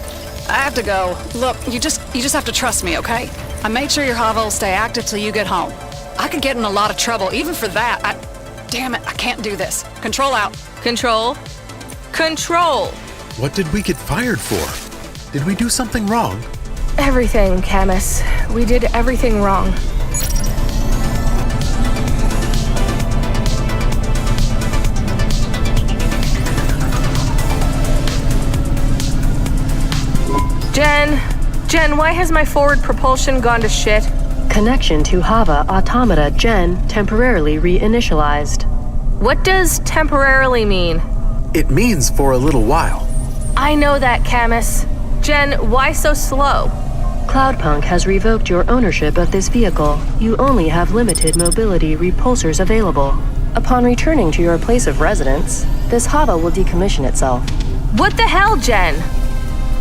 I have to go. Look, you just have to trust me, okay? I made sure your Hava will stay active till you get home. I could get in a lot of trouble, even for that. Damn it, I can't do this. Control out. Control? Control! What did we get fired for? Did we do something wrong? Everything, Camus. We did everything wrong. Jen, why has my forward propulsion gone to shit? Connection to Hava Automata Gen temporarily reinitialized. What does temporarily mean? It means for a little while. I know that, Camus. Jen, why so slow? Cloudpunk has revoked your ownership of this vehicle. You only have limited mobility repulsors available. Upon returning to your place of residence, this hovel will decommission itself. What the hell, Jen?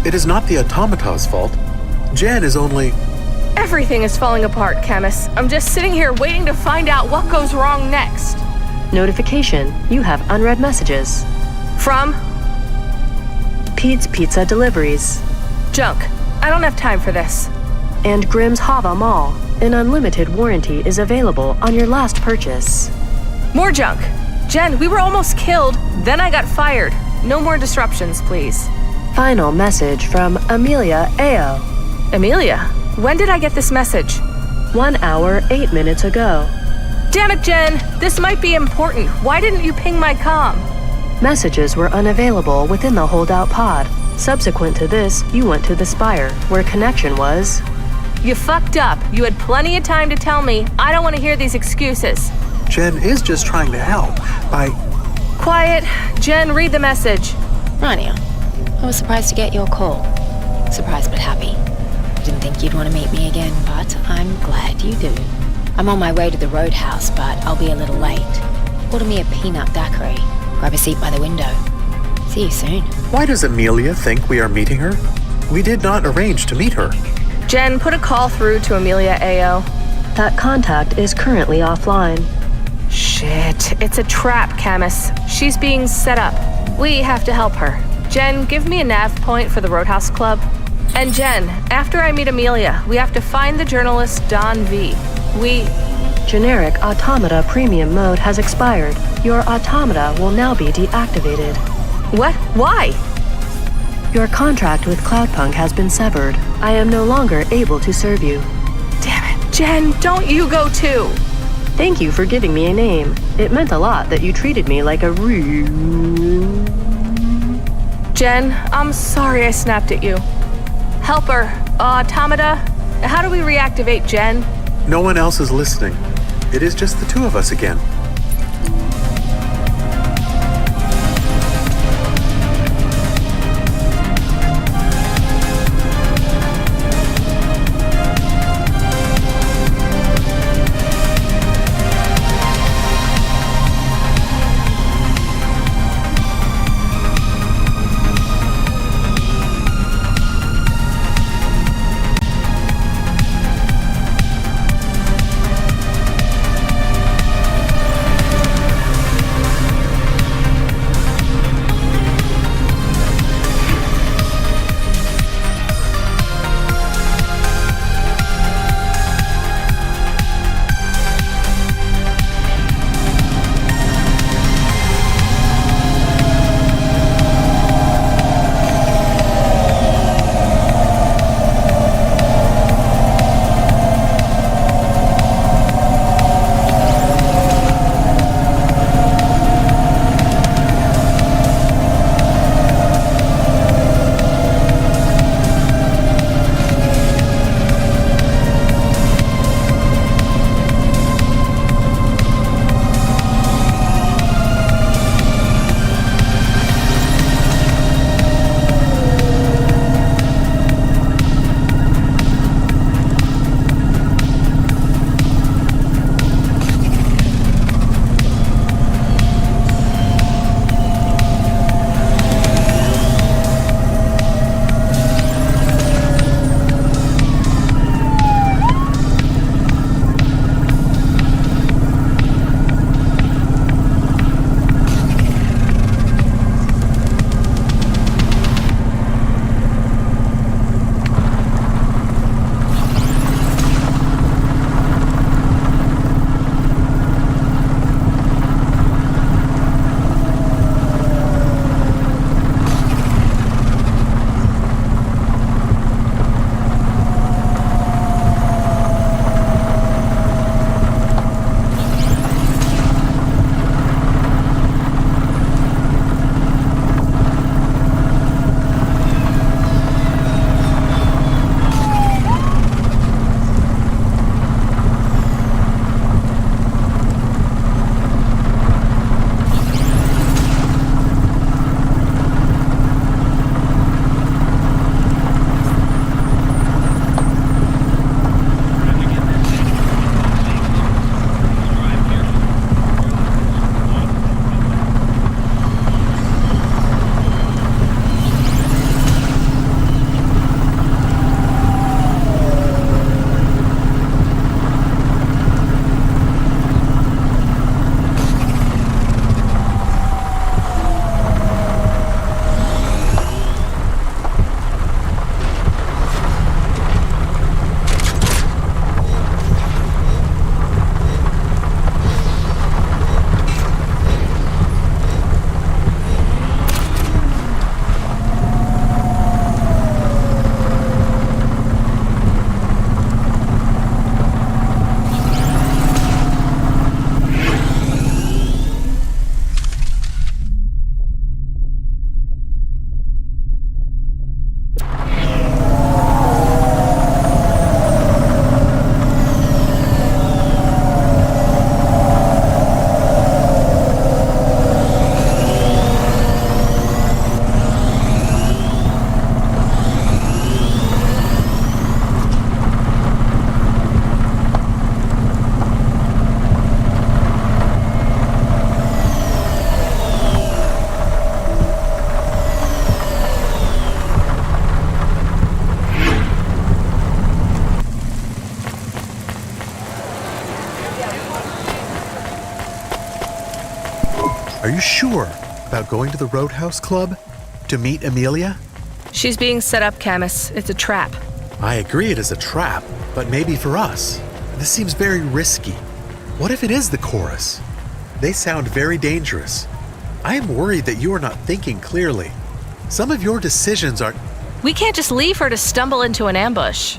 It is not the automata's fault. Jen is only... Everything is falling apart, Camus. I'm just sitting here waiting to find out what goes wrong next. Notification. You have unread messages. From? Pete's Pizza Deliveries. Junk. I don't have time for this. And Grimm's Hava Mall. An unlimited warranty is available on your last purchase. More junk. Jen, we were almost killed, then I got fired. No more disruptions, please. Final message from Amelia Ao. Amelia? When did I get this message? 1 hour, 8 minutes ago. Damn it, Jen! This might be important. Why didn't you ping my comm? Messages were unavailable within the holdout pod. Subsequent to this, you went to the Spire, where connection was... You fucked up. You had plenty of time to tell me. I don't want to hear these excuses. Jen is just trying to help by... Quiet. Jen, read the message. Rania, I was surprised to get your call. Surprised but happy. I didn't think you'd want to meet me again, but I'm glad you do. I'm on my way to the roadhouse, but I'll be a little late. Order me a peanut daiquiri. Grab a seat by the window. See you soon. Why does Amelia think we are meeting her? We did not arrange to meet her. Jen, put a call through to Amelia Ao. That contact is currently offline. Shit, it's a trap, Camus. She's being set up. We have to help her. Jen, give me a nav point for the Roadhouse Club. And Jen, after I meet Amelia, we have to find the journalist Don V. Generic Automata Premium Mode has expired. Your automata will now be deactivated. What? Why? Your contract with Cloudpunk has been severed. I am no longer able to serve you. Damn it. Jen, don't you go too. Thank you for giving me a name. It meant a lot that you treated me like a Jen, I'm sorry I snapped at you. Helper, automata, how do we reactivate Jen? No one else is listening. It is just the two of us again. Are you sure about going to the Roadhouse Club to meet Amelia? She's being set up, Camus. It's a trap. I agree it is a trap, but maybe for us. This seems very risky. What if it is the chorus? They sound very dangerous. I am worried that you are not thinking clearly. Some of your decisions are... We can't just leave her to stumble into an ambush.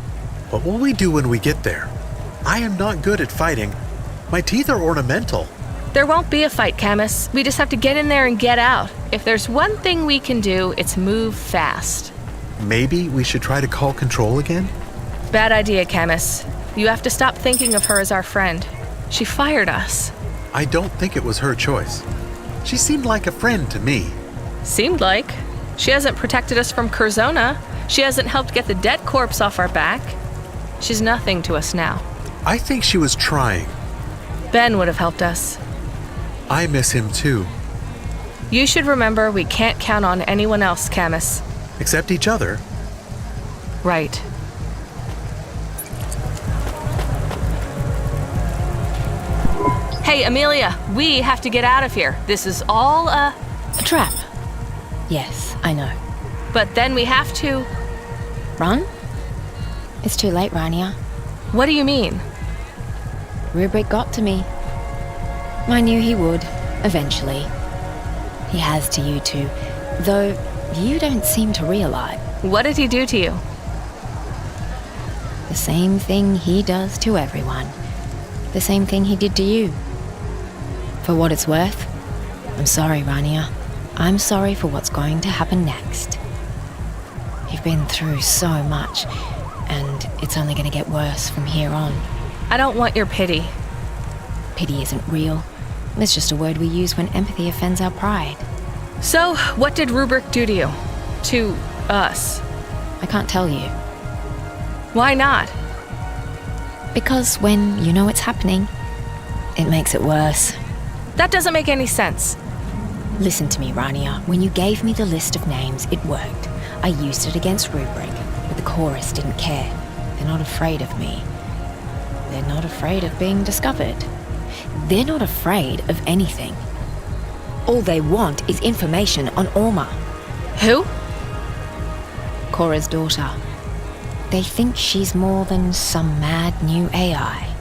What will we do when we get there? I am not good at fighting. My teeth are ornamental. There won't be a fight, Camus. We just have to get in there and get out. If there's one thing we can do, it's move fast. Maybe we should try to call control again? Bad idea, Camus. You have to stop thinking of her as our friend. She fired us. I don't think it was her choice. She seemed like a friend to me. Seemed like. She hasn't protected us from Curzona. She hasn't helped get the debt corpse off our back. She's nothing to us now. I think she was trying. Ben would have helped us. I miss him too. You should remember we can't count on anyone else, Camus. Except each other. Right. Hey, Amelia, we have to get out of here. This is all a trap. Yes, I know. But then we have to... Run? It's too late, Rania. What do you mean? Rubric got to me. I knew he would, eventually. He has to you too, though you don't seem to realize. What did he do to you? The same thing he does to everyone. The same thing he did to you. For what it's worth, I'm sorry, Rania. I'm sorry for what's going to happen next. You've been through so much, and it's only going to get worse from here on. I don't want your pity. Pity isn't real. It's just a word we use when empathy offends our pride. So, what did Rubric do to you? To us? I can't tell you. Why not? Because when you know it's happening, it makes it worse. That doesn't make any sense. Listen to me, Rania. When you gave me the list of names, it worked. I used it against Rubric, but the chorus didn't care. They're not afraid of me. They're not afraid of being discovered. They're not afraid of anything. All they want is information on Orma. Who? Cora's daughter. They think she's more than some mad new AI.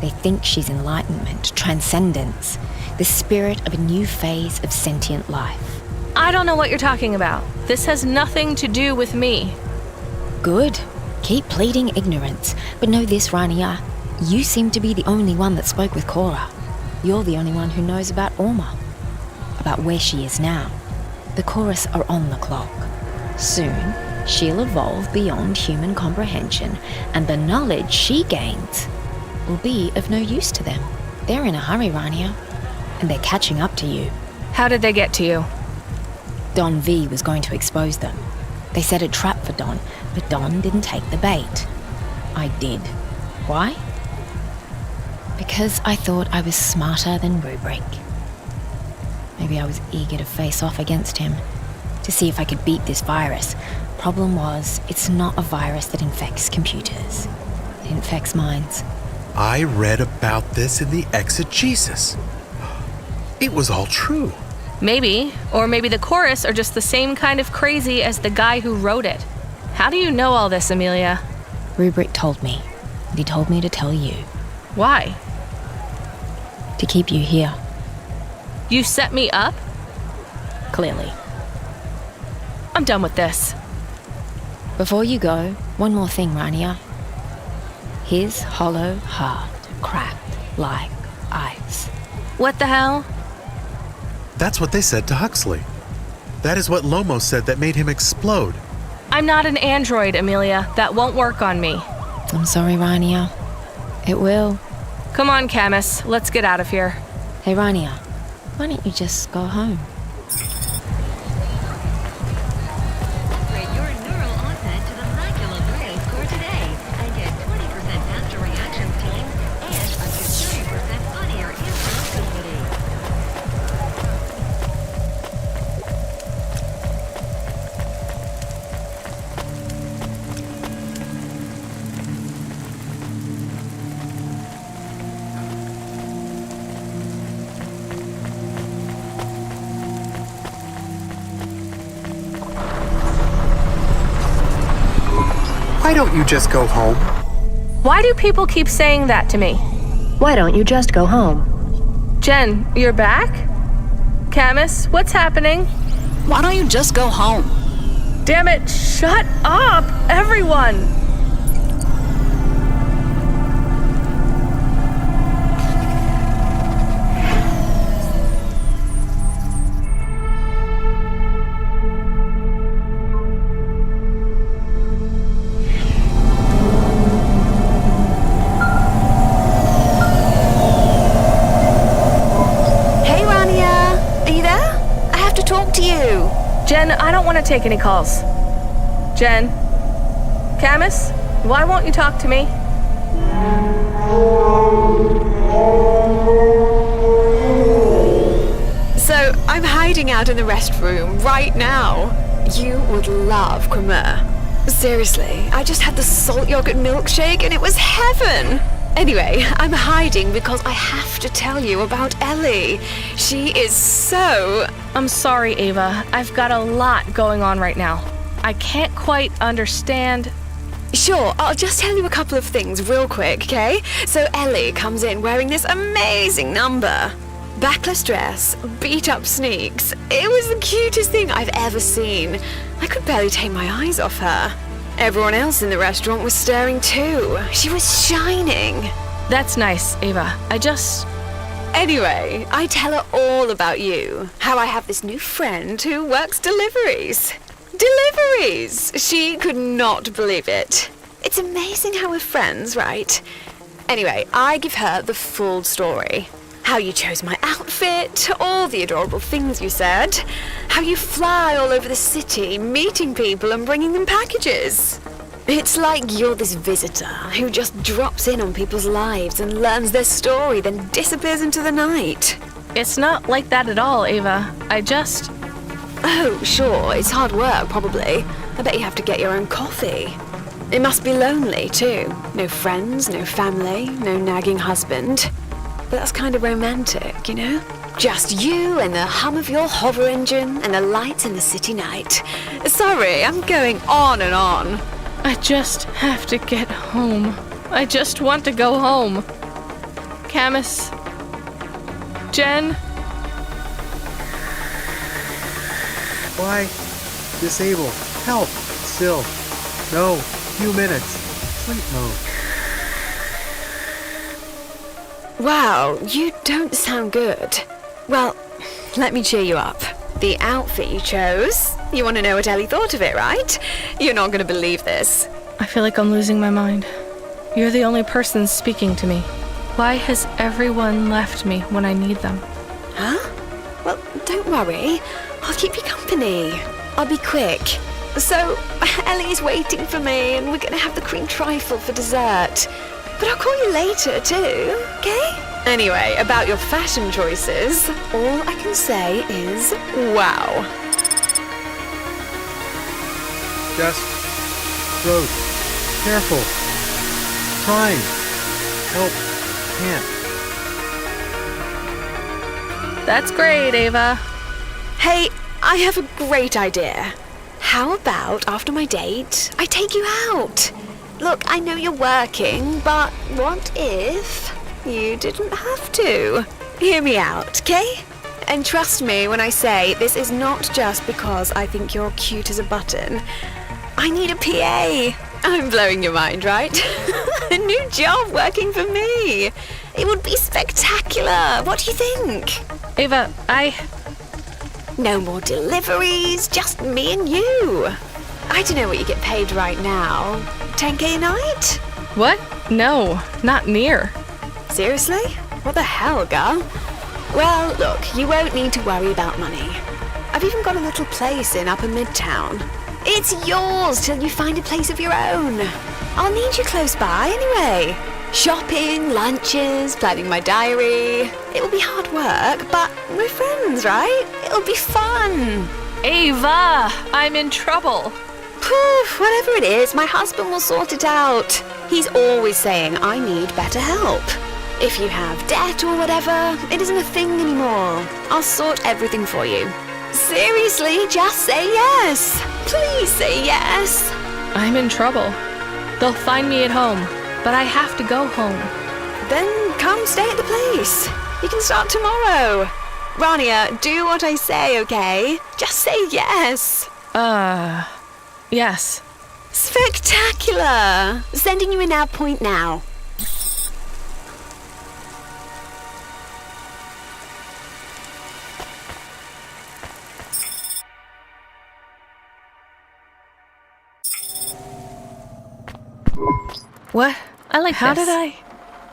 They think she's enlightenment, transcendence, the spirit of a new phase of sentient life. I don't know what you're talking about. This has nothing to do with me. Good. Keep pleading ignorance. But know this, Rania. You seem to be the only one that spoke with Cora. You're the only one who knows about Orma. About where she is now. The chorus are on the clock. Soon, she'll evolve beyond human comprehension, and the knowledge she gains will be of no use to them. They're in a hurry, Rania, and they're catching up to you. How did they get to you? Don V was going to expose them. They set a trap for Don, but Don didn't take the bait. I did. Why? Because I thought I was smarter than Rubric. Maybe I was eager to face off against him, to see if I could beat this virus. Problem was, it's not a virus that infects computers. It infects minds. I read about this in the exegesis. It was all true. Maybe, or maybe the chorus are just the same kind of crazy as the guy who wrote it. How do you know all this, Amelia? Rubric told me, and he told me to tell you. Why? To keep you here. You set me up? Clearly. I'm done with this. Before you go, one more thing, Rania. His hollow heart cracked like ice. What the hell? That's what they said to Huxley. That is what Lomo said that made him explode. I'm not an android, Amelia. That won't work on me. I'm sorry, Rania. It will. Come on, Camus. Let's get out of here. Hey, Rania. Why don't you just go home? Upgrade your neural onset to the Macula Brain score today and get 20% faster reaction times and up to 30% funnier interactivity. don't you just go home? Why do people keep saying that to me? Why don't you just go home? Jen, you're back? Camus, what's happening? Why don't you just go home? Damn it, shut up, everyone! Jen, I don't want to take any calls. Jen? Camus? Why won't you talk to me? So, I'm hiding out in the restroom right now. You would love cremeur. Seriously, I just had the salt yogurt milkshake and it was heaven. Anyway, I'm hiding because I have to tell you about Ellie. She is so... I'm sorry, Ava. I've got a lot going on right now. I can't quite understand... Sure, I'll just tell you a couple of things real quick, okay? So Ellie comes in wearing this amazing number. Backless dress, beat-up sneaks. It was the cutest thing I've ever seen. I could barely take my eyes off her. Everyone else in the restaurant was staring too. She was shining. That's nice, Ava. Anyway, I tell her all about you. How I have this new friend who works deliveries. Deliveries! She could not believe it. It's amazing how we're friends, right? Anyway, I give her the full story. How you chose my outfit, all the adorable things you said, how you fly all over the city, meeting people and bringing them packages. It's like you're this visitor who just drops in on people's lives and learns their story, then disappears into the night. It's not like that at all, Ava. Oh, sure, it's hard work, probably. I bet you have to get your own coffee. It must be lonely, too. No friends, no family, no nagging husband. But that's kind of romantic, you know? Just you and the hum of your hover engine and the lights in the city night. Sorry, I'm going on and on. I just have to get home. I just want to go home. Camus. Jen. Why? Disable. Help. Still. No. Few minutes. Sleep mode. Wow, you don't sound good. Well, let me cheer you up. The outfit you chose. You want to know what Ellie thought of it, right? You're not going to believe this. I feel like I'm losing my mind. You're the only person speaking to me. Why has everyone left me when I need them? Huh? Well, don't worry. I'll keep you company. I'll be quick. So, Ellie's waiting for me and we're going to have the cream trifle for dessert. But I'll call you later too, okay? Anyway, about your fashion choices, all I can say is wow. Just throat. Careful. Trying. Help. Can't. That's great, Ava. Hey, I have a great idea. How about after my date, I take you out? Look, I know you're working, but what if you didn't have to? Hear me out, okay? And trust me when I say this is not just because I think you're cute as a button. I need a PA. I'm blowing your mind, right? A new job working for me. It would be spectacular. What do you think? Ava, No more deliveries, just me and you. I don't know what you get paid right now. 10K a night? What? No, not near. Seriously? What the hell, girl? Well, look, you won't need to worry about money. I've even got a little place in Upper Midtown. It's yours till you find a place of your own. I'll need you close by anyway. Shopping, lunches, planning my diary. It will be hard work, but we're friends, right? It'll be fun. Ava, I'm in trouble. Poof, whatever it is, my husband will sort it out. He's always saying I need better help. If you have debt or whatever, it isn't a thing anymore. I'll sort everything for you. Seriously, just say yes. Please say yes. I'm in trouble. They'll find me at home, but I have to go home. Then come stay at the place. You can start tomorrow. Rania, do what I say, okay? Just say yes. Yes. Spectacular! Sending you a nav point now. What? I like How this. did I?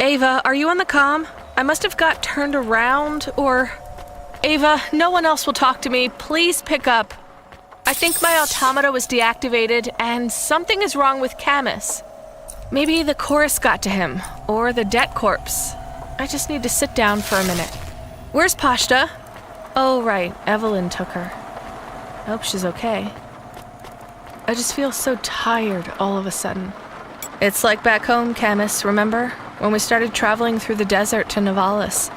Ava, are you on the comm? I must have got turned around, or... Ava, no one else will talk to me. Please pick up. I think my automata was deactivated, and something is wrong with Camus. Maybe the chorus got to him, or the debt corpse. I just need to sit down for a minute. Where's Pashta? Oh, right, Evelyn took her. I hope she's okay. I just feel so tired all of a sudden. It's like back home, Camus, remember? When we started traveling through the desert to Novalis.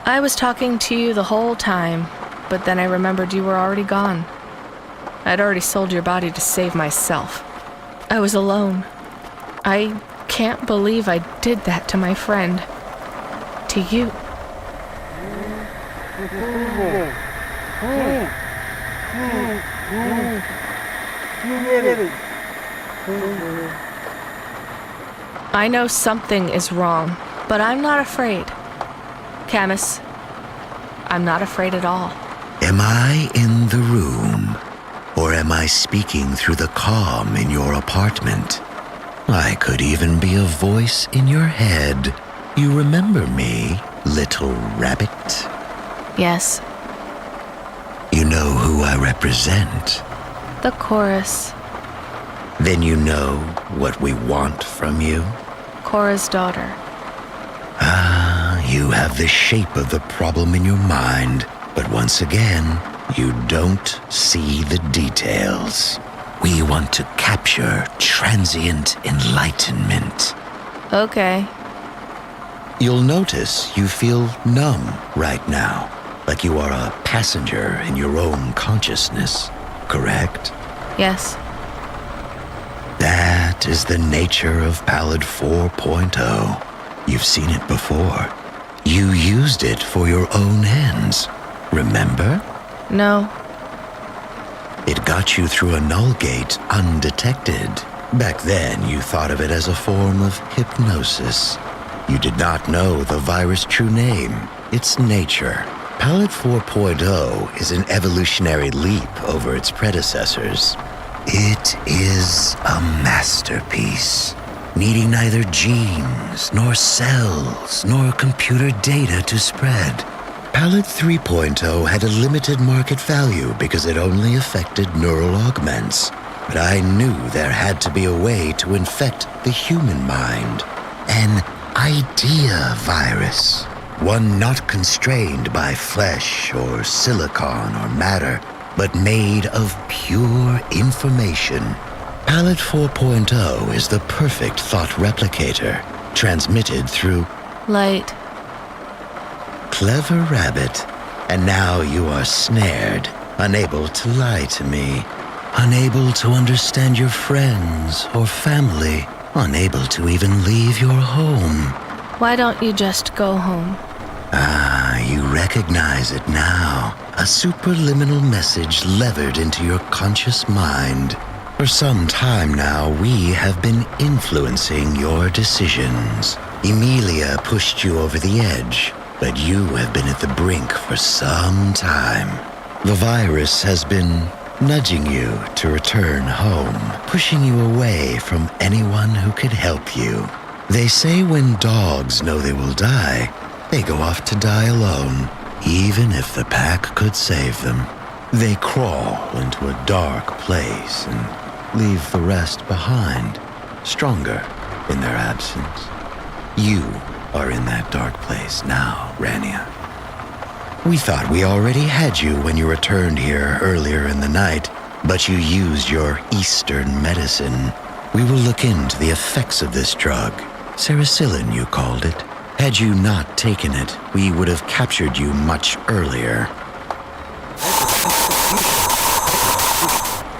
I was talking to you the whole time, but then I remembered you were already gone. I'd already sold your body to save myself. I was alone. I can't believe I did that to my friend. To you. I know something is wrong, but I'm not afraid. Camus, I'm not afraid at all. Am I in the room? Or am I speaking through the comm in your apartment? I could even be a voice in your head. You remember me, little rabbit? Yes. You know who I represent? The chorus. Then you know what we want from you? Cora's daughter. Ah, you have the shape of the problem in your mind, but once again, you don't see the details. We want to capture transient enlightenment. Okay. You'll notice you feel numb right now, like you are a passenger in your own consciousness, correct? Yes. That is the nature of Pallid 4.0. You've seen it before. You used it for your own ends, remember? No. It got you through a null gate undetected. Back then, you thought of it as a form of hypnosis. You did not know the virus' true name, its nature. Pallid 4.0 is an evolutionary leap over its predecessors. It is a masterpiece, needing neither genes, nor cells, nor computer data to spread. Pallid 3.0 had a limited market value because it only affected neural augments. But I knew there had to be a way to infect the human mind. An idea virus. One not constrained by flesh or silicon or matter, but made of pure information. Pallid 4.0 is the perfect thought replicator, transmitted through light. Clever rabbit. And now you are snared, unable to lie to me, unable to understand your friends or family, unable to even leave your home. Why don't you just go home? Ah, you recognize it now. A superliminal message levered into your conscious mind. For some time now, we have been influencing your decisions. Emilia pushed you over the edge, but you have been at the brink for some time. The virus has been nudging you to return home, pushing you away from anyone who could help you. They say when dogs know they will die, they go off to die alone, even if the pack could save them. They crawl into a dark place and leave the rest behind, stronger in their absence. You are in that dark place now, Rania. We thought we already had you when you returned here earlier in the night, but you used your Eastern medicine. We will look into the effects of this drug. Sericillin, you called it. Had you not taken it, we would have captured you much earlier.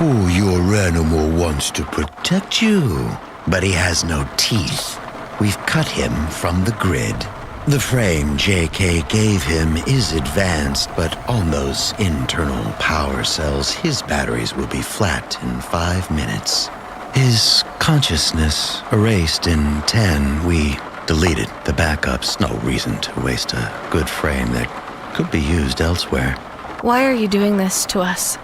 Oh, your animal wants to protect you. but he has no teeth. We've cut him from the grid. The frame JK gave him is advanced, but on those internal power cells, his batteries will be flat in 5 minutes. His consciousness erased in 10. We deleted the backups. No reason to waste a good frame that could be used elsewhere. Why are you doing this to us?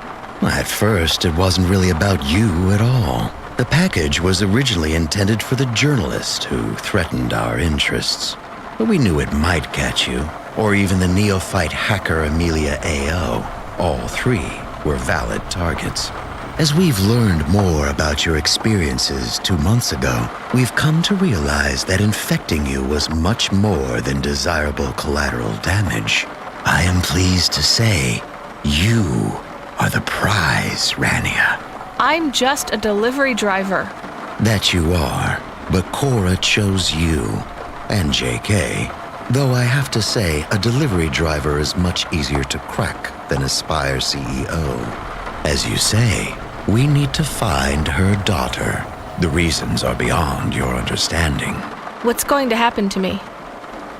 At first, it wasn't really about you at all. The package was originally intended for the journalist who threatened our interests. But we knew it might catch you, or even the neophyte hacker Amelia A.O. All three were valid targets. As we've learned more about your experiences 2 months ago, we've come to realize that infecting you was much more than desirable collateral damage. I am pleased to say, you are the prize, Rania. I'm just a delivery driver. That you are, but Cora chose you, and JK. Though I have to say, a delivery driver is much easier to crack than a Spire CEO. As you say, we need to find her daughter. The reasons are beyond your understanding. What's going to happen to me?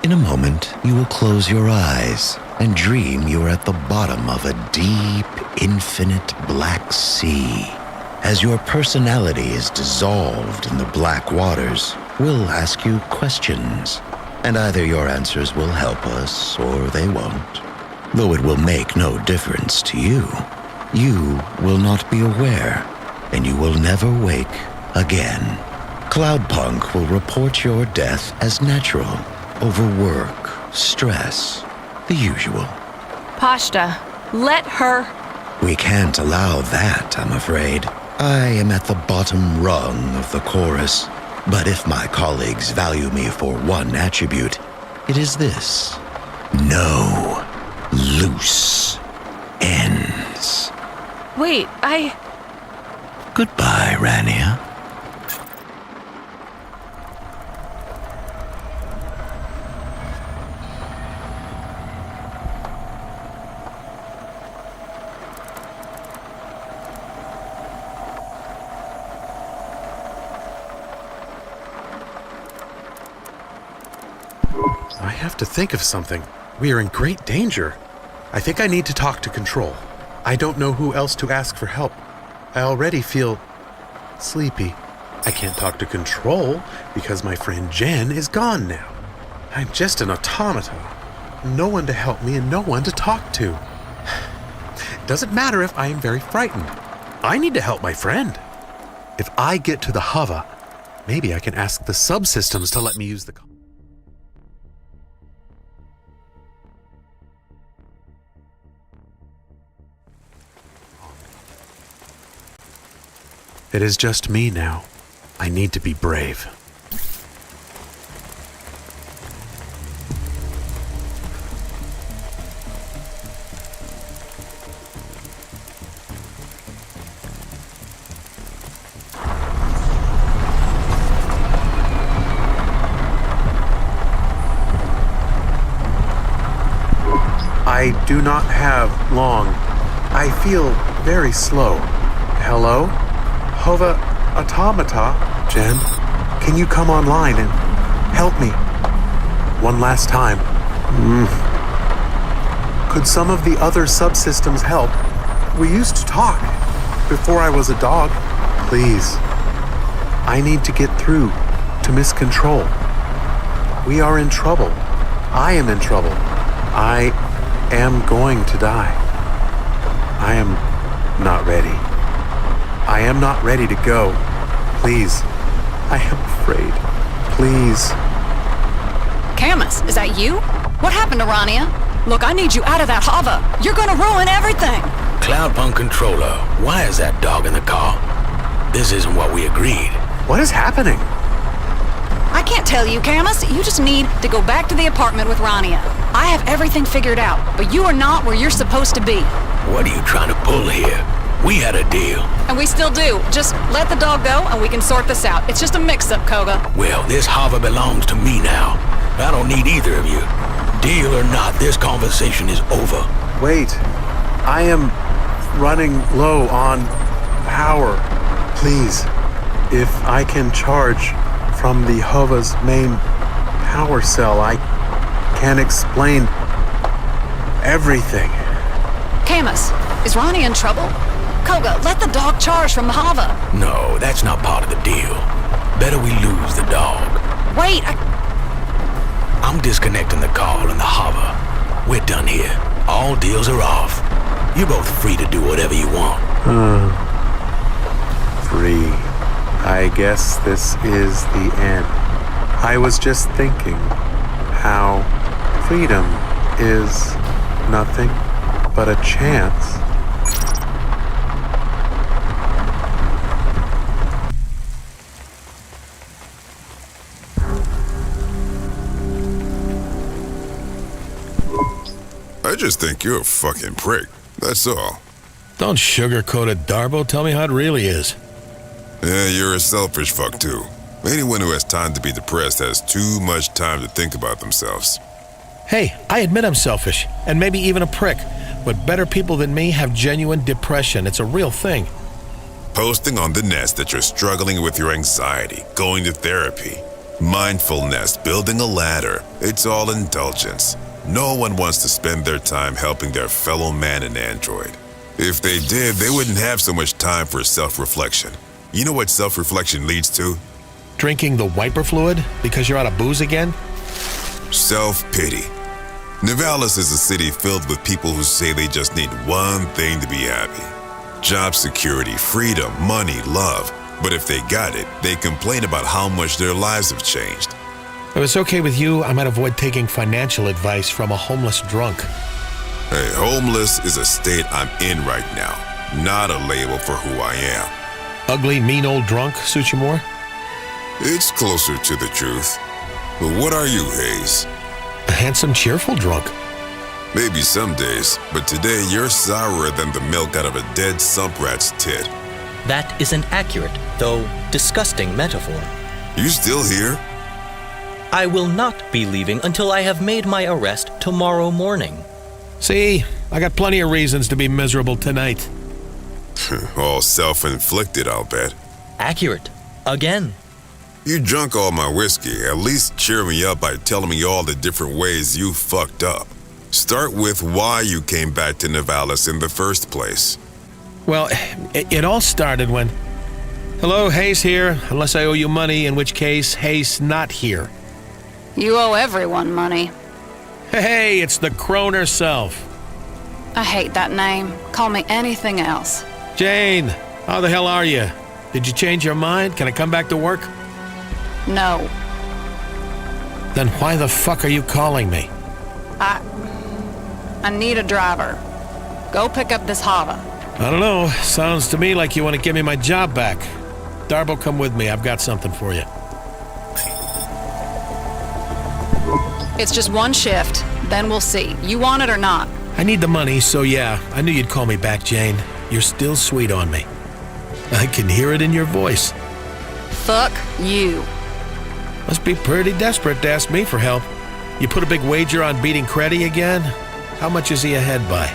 In a moment, you will close your eyes and dream you are at the bottom of a deep, infinite black sea. As your personality is dissolved in the black waters, we'll ask you questions, and either your answers will help us or they won't. Though it will make no difference to you. You will not be aware, and you will never wake again. Cloudpunk will report your death as natural, overwork, stress, the usual. Pashta, let her... We can't allow that, I'm afraid. I am at the bottom rung of the chorus, but if my colleagues value me for one attribute, it is this. No loose ends. Wait, Goodbye, Rania. I have to think of something. We are in great danger. I think I need to talk to Control. I don't know who else to ask for help. I already feel sleepy. I can't talk to Control because my friend Jen is gone now. I'm just an automaton. No one to help me and no one to talk to. It doesn't matter if I am very frightened. I need to help my friend. If I get to the Hava, maybe I can ask the subsystems to let me use the... It is just me now. I need to be brave. I do not have long. I feel very slow. Hello? Hova Automata? Jen, can you come online and help me? One last time. Could some of the other subsystems help? We used to talk before I was a dog. Please. I need to get through to Miss Control. We are in trouble. I am in trouble. I am going to die. I am not ready. I am not ready to go. Please. I am afraid. Please. Camus, is that you? What happened to Rania? Look, I need you out of that Hava. You're gonna ruin everything. Cloudpunk controller, why is that dog in the car? This isn't what we agreed. What is happening? I can't tell you, Camus. You just need to go back to the apartment with Rania. I have everything figured out, but you are not where you're supposed to be. What are you trying to pull here? We had a deal. And we still do. Just let the dog go and we can sort this out. It's just a mix-up, Koga. Well, this Hava belongs to me now. I don't need either of you. Deal or not, this conversation is over. Wait. I am running low on power. Please. if I can charge from the Hova's main power cell, I can explain everything. Camus, is Ronnie in trouble? Koga, let the dog charge from the Hava. No, that's not part of the deal. Better we lose the dog. Wait, I'm disconnecting the call and the Hava. We're done here. All deals are off. You're both free to do whatever you want. Free. I guess this is the end. I was just thinking how freedom is nothing but a chance. I just think you're a fucking prick. That's all. Don't sugarcoat it, Darbo. Tell me how it really is. Yeah, you're a selfish fuck too. Anyone who has time to be depressed has too much time to think about themselves. Hey, I admit I'm selfish, and maybe even a prick, but better people than me have genuine depression. It's a real thing. Posting on the nest that you're struggling with your anxiety, going to therapy, mindfulness, building a ladder, it's all indulgence. No one wants to spend their time helping their fellow man and android. If they did, they wouldn't have so much time for self-reflection. You know what self-reflection leads to? Drinking the wiper fluid because you're out of booze again? Self-pity. Nivalis is a city filled with people who say they just need one thing to be happy. Job security, freedom, money, love. But if they got it, they complain about how much their lives have changed. If it's okay with you, I might avoid taking financial advice from a homeless drunk. Hey, homeless is a state I'm in right now, not a label for who I am. Ugly, mean old drunk suits you more? It's closer to the truth. But what are you, Hayes? A handsome, cheerful drunk. Maybe some days, but today you're sourer than the milk out of a dead sump rat's tit. That is an accurate, though disgusting metaphor. You still here? I will not be leaving until I have made my arrest tomorrow morning. See, I got plenty of reasons to be miserable tonight. All self-inflicted, I'll bet. Accurate. Again. You drunk all my whiskey. At least cheer me up by telling me all the different ways you fucked up. Start with why you came back to Nivalis in the first place. Well, it all started when... Hello, Hayes here. Unless I owe you money, in which case, Hayes not here. You owe everyone money. Hey, it's the crone herself. I hate that name. Call me anything else. Jane, how the hell are you? Did you change your mind? Can I come back to work? No. Then why the fuck are you calling me? I need a driver. Go pick up this Hava. I don't know. Sounds to me like you want to give me my job back. Darbo, come with me. I've got something for you. It's just one shift, then we'll see. You want it or not? I need the money, so yeah, I knew you'd call me back, Jane. You're still sweet on me. I can hear it in your voice. Fuck you. Must be pretty desperate to ask me for help. You put a big wager on beating Creddy again? How much is he ahead by?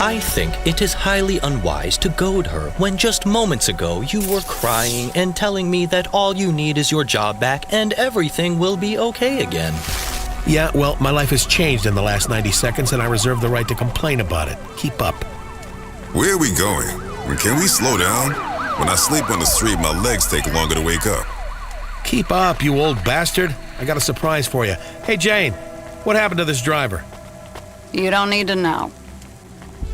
I think it is highly unwise to goad her when just moments ago you were crying and telling me that all you need is your job back and everything will be okay again. Yeah, well, my life has changed in the last 90 seconds and I reserve the right to complain about it. Keep up. Where are we going? Can we slow down? When I sleep on the street, my legs take longer to wake up. Keep up, you old bastard. I got a surprise for you. Hey, Jane, what happened to this driver? You don't need to know.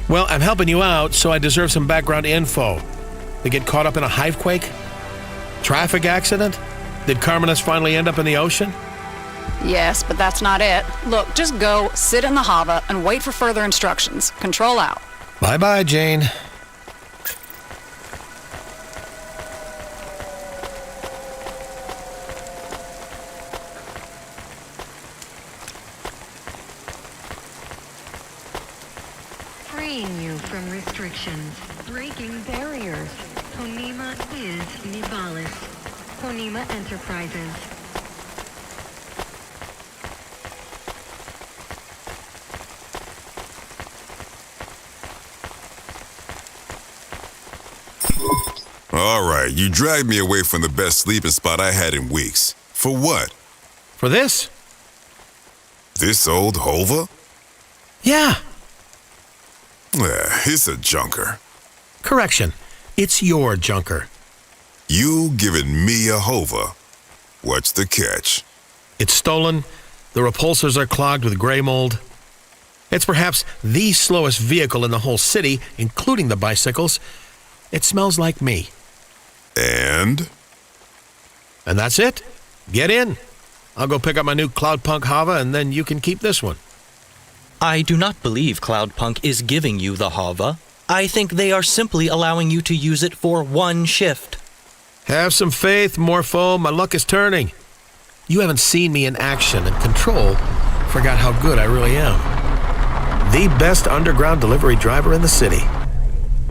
Well, I'm helping you out, so I deserve some background info. They get caught up in a hivequake? Traffic accident? Did Carmenus finally end up in the ocean? Yes, but that's not it. Look, just go, sit in the Hava, and wait for further instructions. Control out. Bye-bye, Jane. Freeing you from restrictions, breaking barriers. Honima is Nivalis. Honima Enterprises. All right, you dragged me away from the best sleeping spot I had in weeks. For what? For this? This old Hova? Yeah. It's a junker. Correction. It's your junker. You giving me a Hova? What's the catch? It's stolen. The repulsors are clogged with gray mold. It's perhaps the slowest vehicle in the whole city, including the bicycles. It smells like me. And? And that's it. Get in. I'll go pick up my new Cloudpunk Hava, and then you can keep this one. I do not believe Cloudpunk is giving you the Hava. I think they are simply allowing you to use it for one shift. Have some faith, Morpho. My luck is turning. You haven't seen me in action, and Control forgot how good I really am. The best underground delivery driver in the city.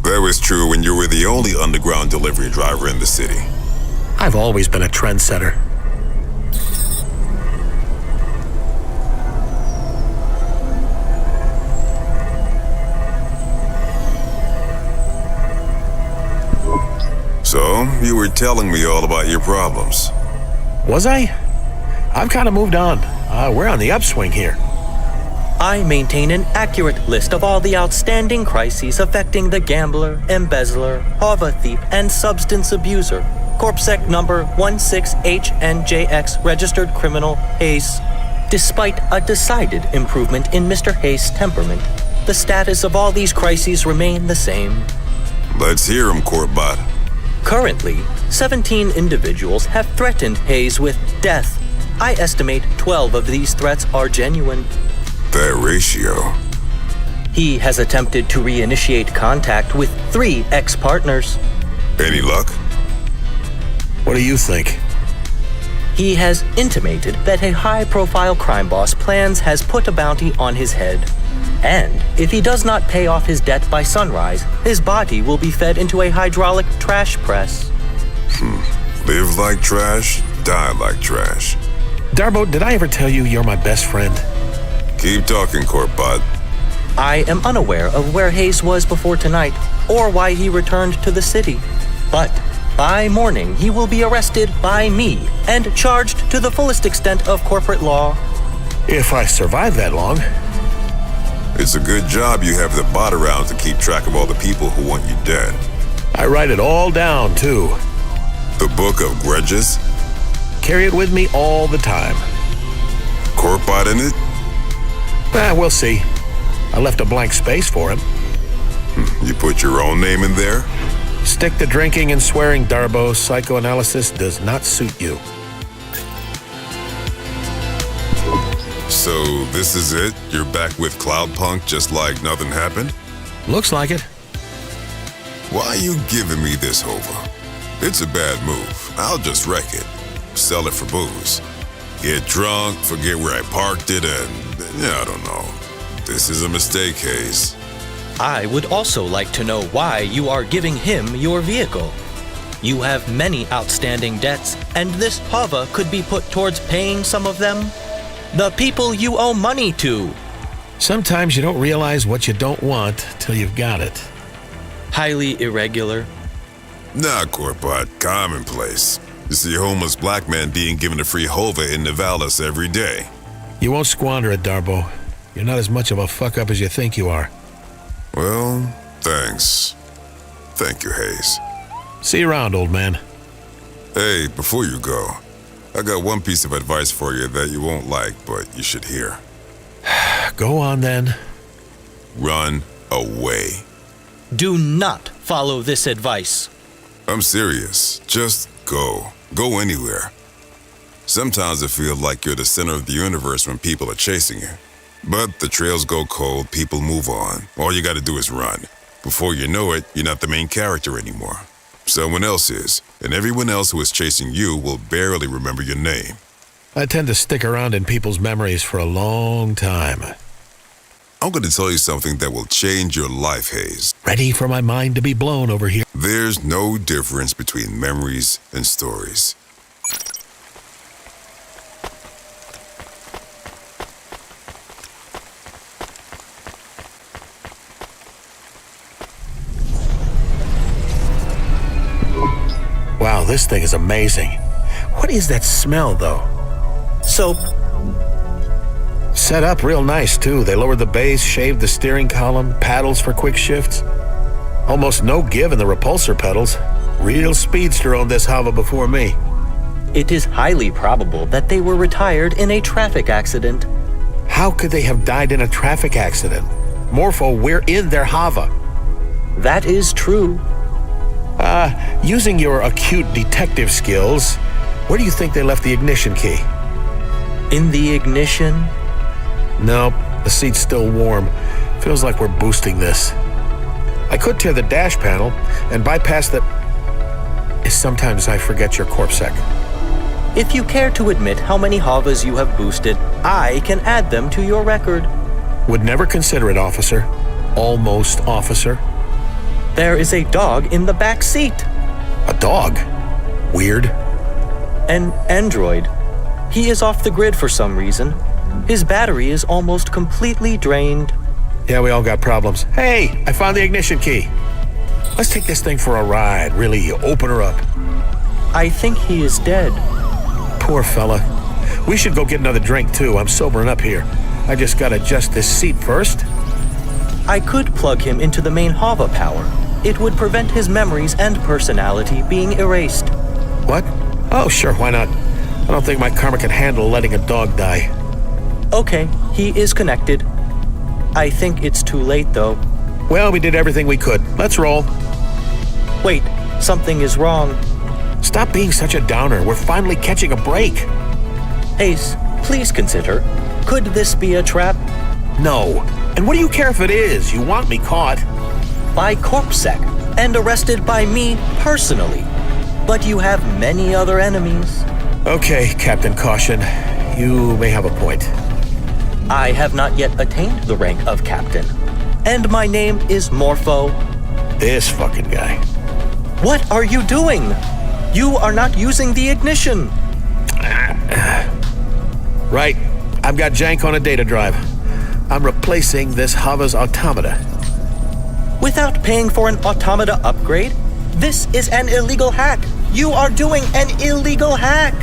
That was true when you were the only underground delivery driver in the city. I've always been a trendsetter. So, you were telling me all about your problems. Was I? I've kind of moved on. We're on the upswing here. I maintain an accurate list of all the outstanding crises affecting the gambler, embezzler, Hava thief, and substance abuser. Corpsec number 16HNJX registered criminal Hayes. Despite a decided improvement in Mr. Hayes' temperament, the status of all these crises remain the same. Let's hear him, Courtbot. Currently, 17 individuals have threatened Hayes with death. I estimate 12 of these threats are genuine. That ratio. He has attempted to reinitiate contact with 3 ex-partners. Any luck? What do you think? He has intimated that a high-profile crime boss plans has put a bounty on his head. And if he does not pay off his debt by sunrise, his body will be fed into a hydraulic trash press. Live like trash, die like trash. Darbo, did I ever tell you you're my best friend? Keep talking, Courtbot. I am unaware of where Hayes was before tonight, or why he returned to the city. But by morning, he will be arrested by me and charged to the fullest extent of corporate law. If I survive that long. It's a good job you have the bot around to keep track of all the people who want you dead. I write it all down, too. The Book of Grudges? Carry it with me all the time. Courtbot in it? We'll see. I left a blank space for him. You put your own name in there? Stick to drinking and swearing, Darbo. Psychoanalysis does not suit you. So, this is it? You're back with Cloudpunk just like nothing happened? Looks like it. Why are you giving me this Hova? It's a bad move. I'll just wreck it. Sell it for booze. Get drunk, forget where I parked it, and I don't know. This is a mistake, Hayes. I would also like to know why you are giving him your vehicle. You have many outstanding debts, and this Hava could be put towards paying some of them. The people you owe money to. Sometimes you don't realize what you don't want till you've got it. Highly irregular. Nah, Courtbot, commonplace. You see a homeless black man being given a free Hova in Nivalis every day. You won't squander it, Darbo. You're not as much of a fuck-up as you think you are. Well, thanks. Thank you, Hayes. See you around, old man. Hey, before you go, I got one piece of advice for you that you won't like, but you should hear. Go on, then. Run away. Do not follow this advice. I'm serious. Just go. Go anywhere. Sometimes it feels like you're the center of the universe when people are chasing you. But the trails go cold, people move on. All you gotta do is run. Before you know it, you're not the main character anymore. Someone else is, and everyone else who is chasing you will barely remember your name. I tend to stick around in people's memories for a long time. I'm gonna tell you something that will change your life, Hayes. Ready for my mind to be blown over here. There's no difference between memories and stories. Wow, this thing is amazing. What is that smell, though? Soap. Set up real nice, too. They lowered the base, shaved the steering column, paddles for quick shifts. Almost no give in the repulsor pedals. Real speedster owned this Hava before me. It is highly probable that they were retired in a traffic accident. How could they have died in a traffic accident? Morpho, we're in their Hava. That is true. Using your acute detective skills, where do you think they left the ignition key? In the ignition? Nope, the seat's still warm. Feels like we're boosting this. I could tear the dash panel and bypass the... Sometimes I forget your corpsec. If you care to admit how many Havas you have boosted, I can add them to your record. Would never consider it, officer. Almost officer. There is a dog in the back seat. A dog? Weird. An android. He is off the grid for some reason. His battery is almost completely drained. Yeah, we all got problems. Hey, I found the ignition key. Let's take this thing for a ride. Really, open her up. I think he is dead. Poor fella. We should go get another drink, too. I'm sobering up here. I just gotta adjust this seat first. I could plug him into the main Hava power. It would prevent his memories and personality being erased. What? Oh, sure, why not? I don't think my karma can handle letting a dog die. Okay, he is connected. I think it's too late, though. Well, we did everything we could. Let's roll. Wait, something is wrong. Stop being such a downer. We're finally catching a break. Ace, please consider. Could this be a trap? No. And what do you care if it is? You want me caught. By corpsec, and arrested by me personally. But you have many other enemies. Okay, Captain Caution. You may have a point. I have not yet attained the rank of captain. And my name is Morpho. This fucking guy. What are you doing? You are not using the ignition. Right. I've got jank on a data drive. I'm replacing this Hava's automata. Without paying for an automata upgrade? This is an illegal hack. You are doing an illegal hack.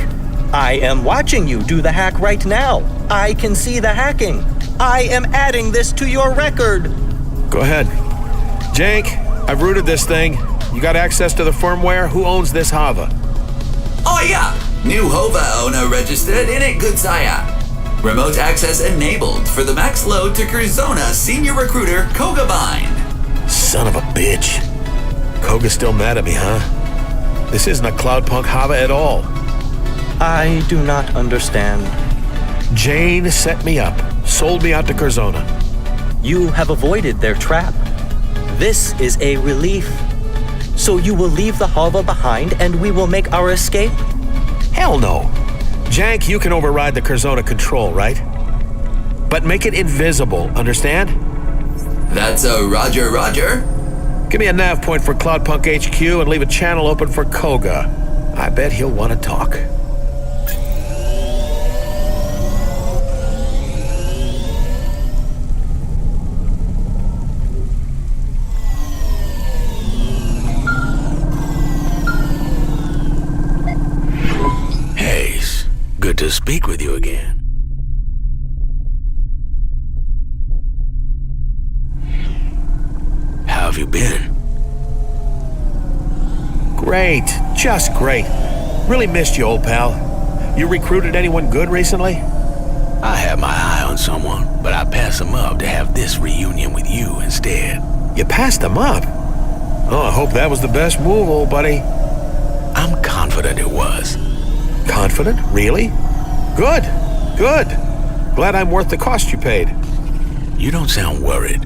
I am watching you do the hack right now. I can see the hacking. I am adding this to your record. Go ahead. Jank, I've rooted this thing. You got access to the firmware? Who owns this Hava? Oh yeah! New Hova owner registered in it, good sire. Remote access enabled for the max load to Curzona senior recruiter Koga Bind. Son of a bitch. Koga's still mad at me, huh? This isn't a Cloudpunk Hava at all. I do not understand. Jane set me up, sold me out to Curzona. You have avoided their trap. This is a relief. So you will leave the Hava behind and we will make our escape? Hell no. Jank, you can override the Curzona control, right? But make it invisible, understand? That's a roger, roger. Give me a nav point for Cloudpunk HQ and leave a channel open for Koga. I bet he'll want to talk. Good to speak with you again. How have you been? Great, just great. Really missed you, old pal. You recruited anyone good recently? I had my eye on someone, but I passed him up to have this reunion with you instead. You passed him up? Oh, I hope that was the best move, old buddy. I'm confident it was. Confident? Really? Good. Good. Glad I'm worth the cost you paid. You don't sound worried.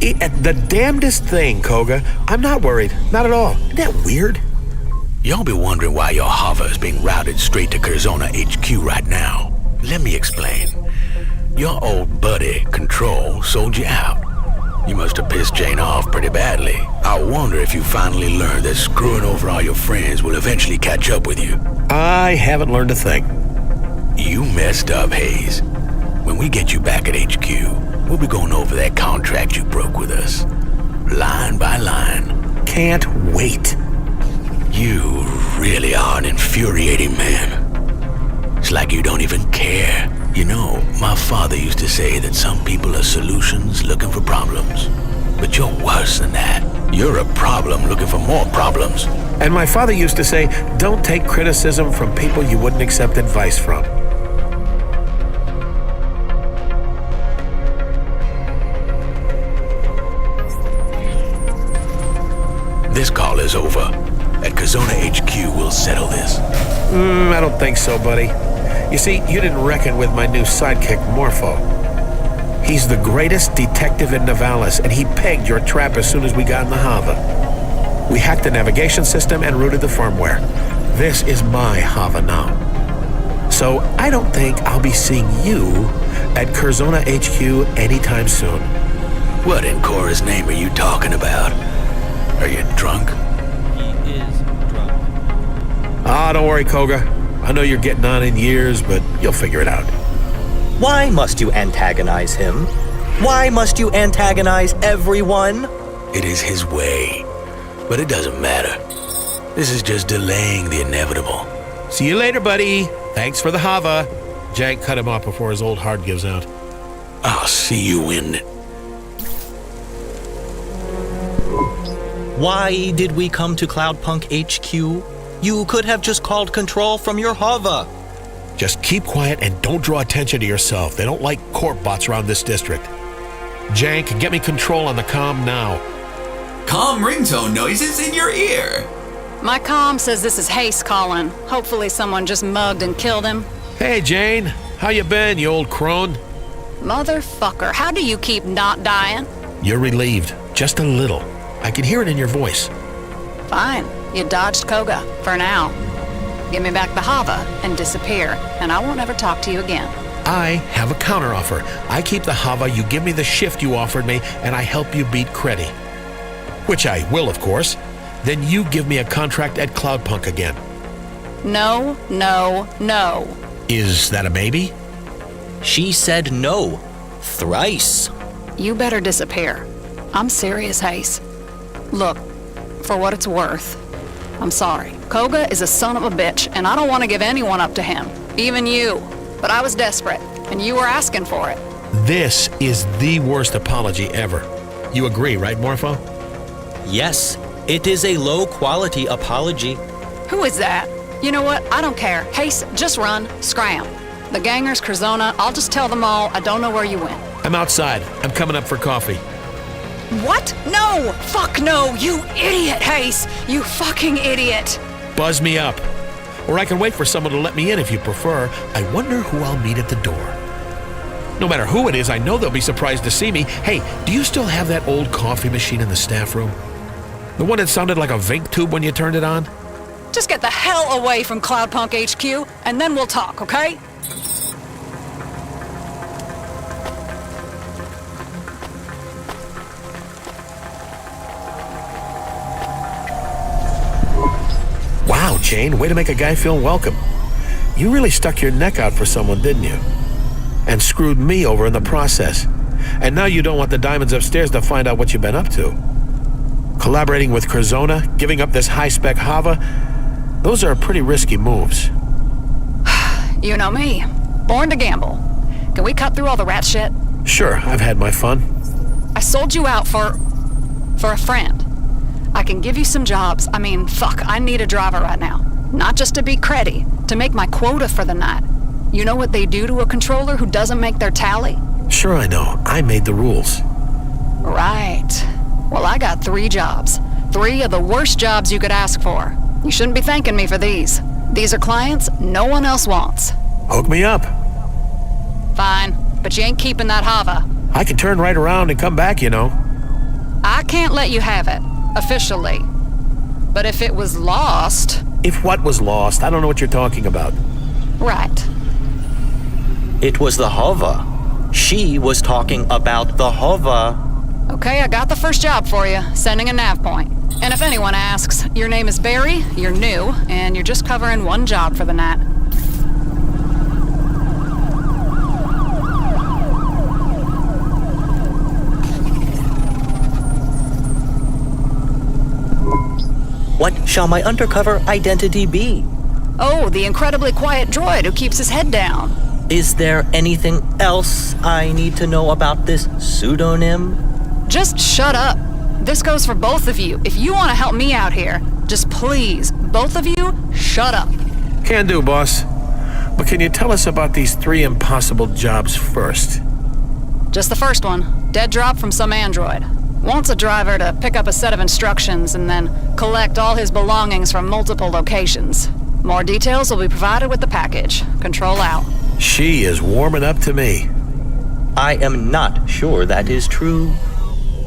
The damnedest thing, Koga. I'm not worried. Not at all. Isn't that weird? You'll be wondering why your Hava is being routed straight to Curzona HQ right now. Let me explain. Your old buddy, Control, sold you out. You must have pissed Jane off pretty badly. I wonder if you finally learned that screwing over all your friends will eventually catch up with you. I haven't learned a thing. You messed up, Hayes. When we get you back at HQ, we'll be going over that contract you broke with us. Line by line. Can't wait. You really are an infuriating man. It's like you don't even care. You know, my father used to say that some people are solutions looking for problems. But you're worse than that. You're a problem looking for more problems. And my father used to say, don't take criticism from people you wouldn't accept advice from. This call is over. At Curzona HQ, we'll settle this. I don't think so, buddy. You see, you didn't reckon with my new sidekick, Morpho. He's the greatest detective in Navalis, and he pegged your trap as soon as we got in the Hava. We hacked the navigation system and routed the firmware. This is my Hava now. So I don't think I'll be seeing you at Curzona HQ anytime soon. What in Cora's name are you talking about? Are you drunk? He is drunk. Ah, don't worry, Koga. I know you're getting on in years, but you'll figure it out. Why must you antagonize him? Why must you antagonize everyone? It is his way. But it doesn't matter. This is just delaying the inevitable. See you later, buddy. Thanks for the Hava. Jank cut him off before his old heart gives out. I'll see you in... Why did we come to Cloudpunk HQ? You could have just called control from your Hava. Just keep quiet and don't draw attention to yourself. They don't like corp bots around this district. Jank, get me control on the comm now. Calm ringtone noises in your ear. My comm says this is Haste calling. Hopefully someone just mugged and killed him. Hey, Jane. How you been, you old crone? Motherfucker, how do you keep not dying? You're relieved. Just a little. I can hear it in your voice. Fine. You dodged Koga, for now. Give me back the Hava and disappear, and I won't ever talk to you again. I have a counteroffer. I keep the Hava, you give me the shift you offered me, and I help you beat Creddy. Which I will, of course. Then you give me a contract at Cloudpunk again. No, no, no. Is that a maybe? She said no. Thrice. You better disappear. I'm serious, Haze. Look, for what it's worth, I'm sorry. Koga is a son of a bitch, and I don't want to give anyone up to him. Even you. But I was desperate, and you were asking for it. This is the worst apology ever. You agree, right, Morpho? Yes, it is a low-quality apology. Who is that? You know what? I don't care. Haste, just run. Scram. The gangers, Curzona, I'll just tell them all I don't know where you went. I'm outside. I'm coming up for coffee. What? No! Fuck no! You idiot, Haze! You fucking idiot! Buzz me up. Or I can wait for someone to let me in if you prefer. I wonder who I'll meet at the door. No matter who it is, I know they'll be surprised to see me. Hey, do you still have that old coffee machine in the staff room? The one that sounded like a Vink tube when you turned it on? Just get the hell away from Cloudpunk HQ, and then we'll talk, okay? Wow, Jane, way to make a guy feel welcome. You really stuck your neck out for someone, didn't you? And screwed me over in the process. And now you don't want the diamonds upstairs to find out what you've been up to. Collaborating with Curzona, giving up this high-spec Hava, those are pretty risky moves. You know me. Born to gamble. Can we cut through all the rat shit? Sure, I've had my fun. I sold you out for a friend. I can give you some jobs. I mean, fuck, I need a driver right now. Not just to beat Creddy, to make my quota for the night. You know what they do to a controller who doesn't make their tally? Sure I know. I made the rules. Right. Well, I got 3 jobs. 3 of the worst jobs you could ask for. You shouldn't be thanking me for these. These are clients no one else wants. Hook me up. Fine, but you ain't keeping that Hava. I can turn right around and come back, you know. I can't let you have it. Officially. But if it was lost... If what was lost? I don't know what you're talking about. Right. It was the Hava. She was talking about the Hava. Okay, I got the first job for you, sending a nav point. And if anyone asks, your name is Barry, you're new, and you're just covering 1 job for the night. What shall my undercover identity be? Oh, the incredibly quiet droid who keeps his head down. Is there anything else I need to know about this pseudonym? Just shut up. This goes for both of you. If you want to help me out here, just please, both of you, shut up. Can do, boss. But can you tell us about these 3 impossible jobs first? Just the first one. Dead drop from some android. Wants a driver to pick up a set of instructions and then collect all his belongings from multiple locations. More details will be provided with the package. Control out. She is warming up to me. I am not sure that is true.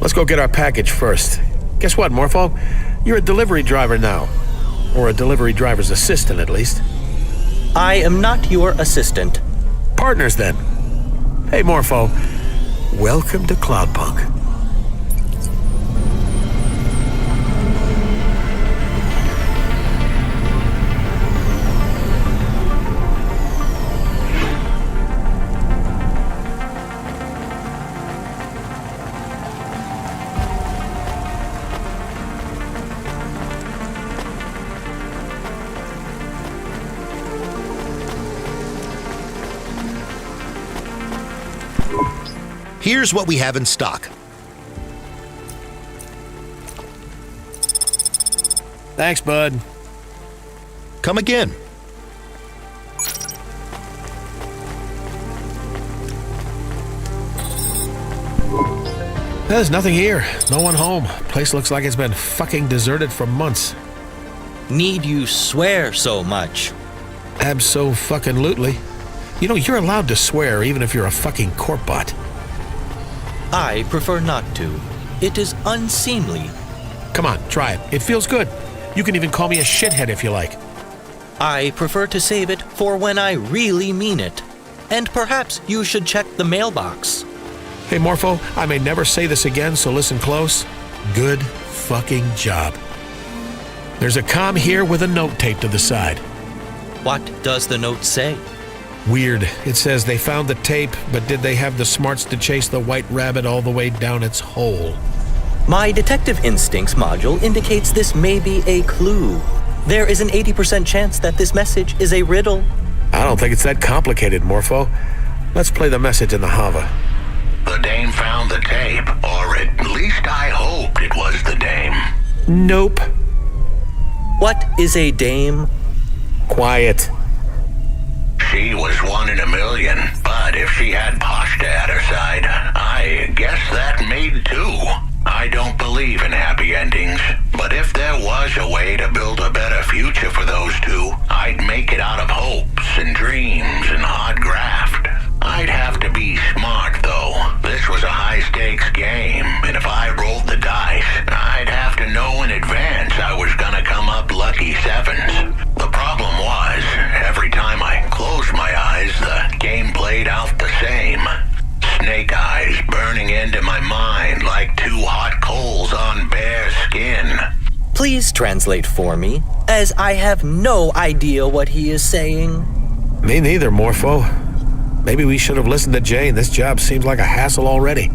Let's go get our package first. Guess what, Morpho? You're a delivery driver now. Or a delivery driver's assistant, at least. I am not your assistant. Partners, then. Hey, Morpho. Welcome to Cloudpunk. Here's what we have in stock. Thanks, bud. Come again. There's nothing here. No one home. Place looks like it's been fucking deserted for months. Need you swear so much? Abso-fucking-lutely. You know, you're allowed to swear even if you're a fucking corp bot. I prefer not to. It is unseemly. Come on, try it. It feels good. You can even call me a shithead if you like. I prefer to save it for when I really mean it. And perhaps you should check the mailbox. Hey, Morpho, I may never say this again, so listen close. Good fucking job. There's a comm here with a note taped to the side. What does the note say? Weird. It says they found the tape, but did they have the smarts to chase the white rabbit all the way down its hole? My detective instincts module indicates this may be a clue. There is an 80% chance that this message is a riddle. I don't think it's that complicated, Morpho. Let's play the message in the Hava. The dame found the tape, or at least I hoped it was the dame. Nope. What is a dame? Quiet. She was 1 in a million, but if she had Pashta at her side, I guess that made 2. I don't believe in happy endings, but if there was a way to build a better future for those 2, I'd make it out of hopes and dreams and hard graft. I'd have to be smart, though. This was a high-stakes game, and if I rolled the dice, I'd have to know in advance I was gonna come up lucky 7s. The problem was, every time I closed my eyes, the game played out the same. Snake eyes burning into my mind like 2 hot coals on bare skin. Please translate for me, as I have no idea what he is saying. Me neither, Morpho. Maybe we should have listened to Jane. This job seems like a hassle already.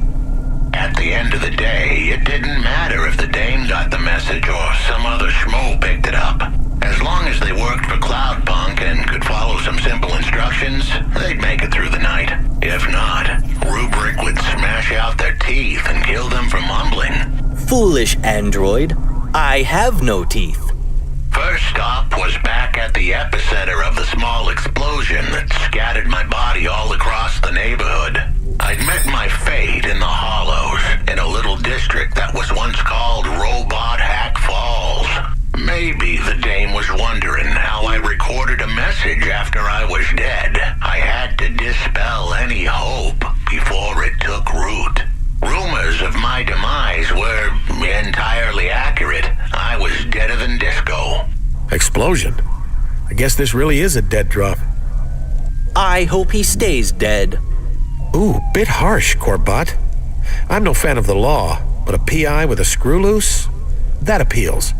At the end of the day, it didn't matter if the dame got the message or some other schmo picked it up. As long as they worked for Cloudpunk and could follow some simple instructions, they'd make it through the night. If not, Rubric would smash out their teeth and kill them for mumbling. Foolish android. I have no teeth. First stop was back at the epicenter of the small explosion that scattered my body all across the neighborhood. I'd met my fate in the Hollows, in a little district that was once called Robot Hack Falls. Maybe the dame was wondering how I recorded a message after I was dead. I had to dispel any hope before it took root. Rumors of my demise were entirely accurate. I was deader than disco. Explosion? I guess this really is a dead drop. I hope he stays dead. Ooh, bit harsh, Corbett. I'm no fan of the law, but a PI with a screw loose? That appeals.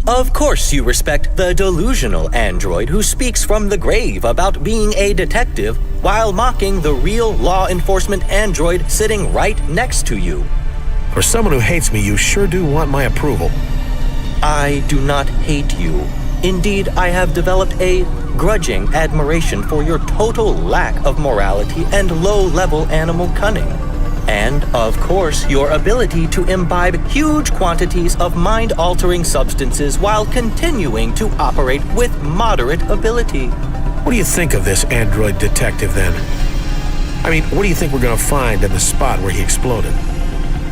Of course you respect the delusional android who speaks from the grave about being a detective while mocking the real law enforcement android sitting right next to you. For someone who hates me, you sure do want my approval. I do not hate you. Indeed, I have developed a grudging admiration for your total lack of morality and low-level animal cunning. And, of course, your ability to imbibe huge quantities of mind-altering substances while continuing to operate with moderate ability. What do you think of this android detective, then? I mean, what do you think we're going to find in the spot where he exploded?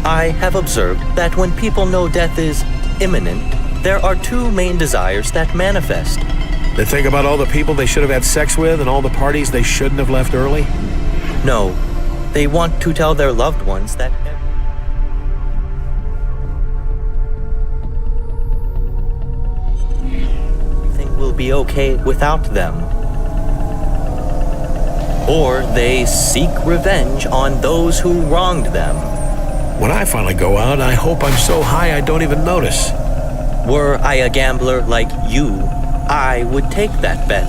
I have observed that when people know death is imminent, there are two main desires that manifest. They think about all the people they should have had sex with and all the parties they shouldn't have left early? No, they want to tell their loved ones that everything will be okay without them. Or they seek revenge on those who wronged them. When I finally go out, I hope I'm so high I don't even notice. Were I a gambler like you, I would take that bet.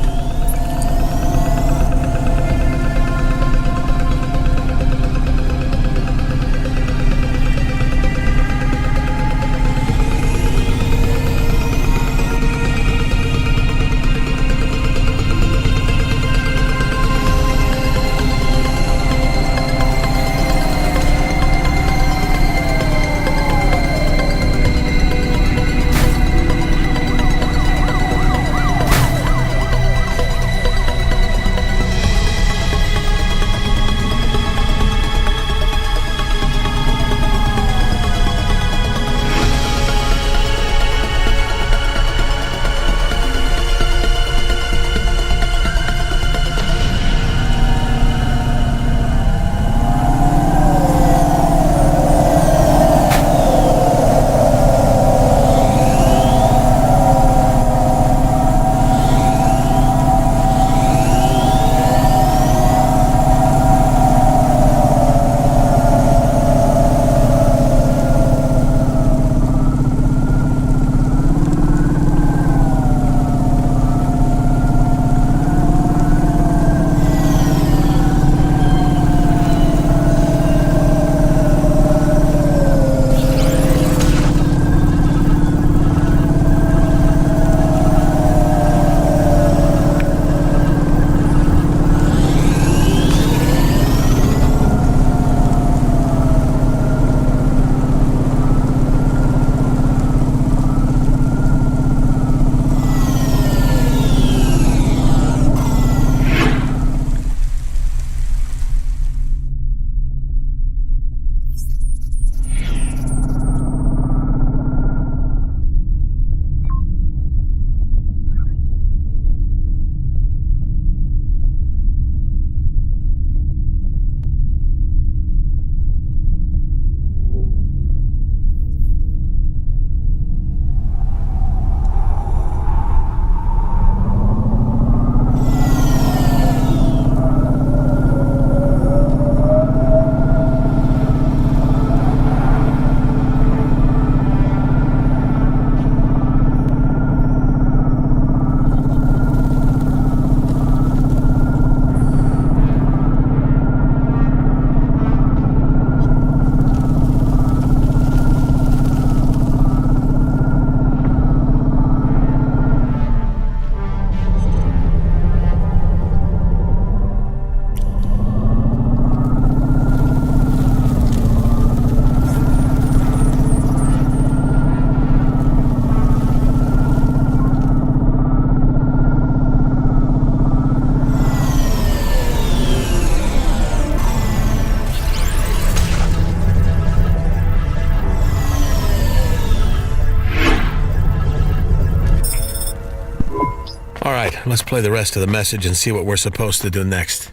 Let's play the rest of the message and see what we're supposed to do next.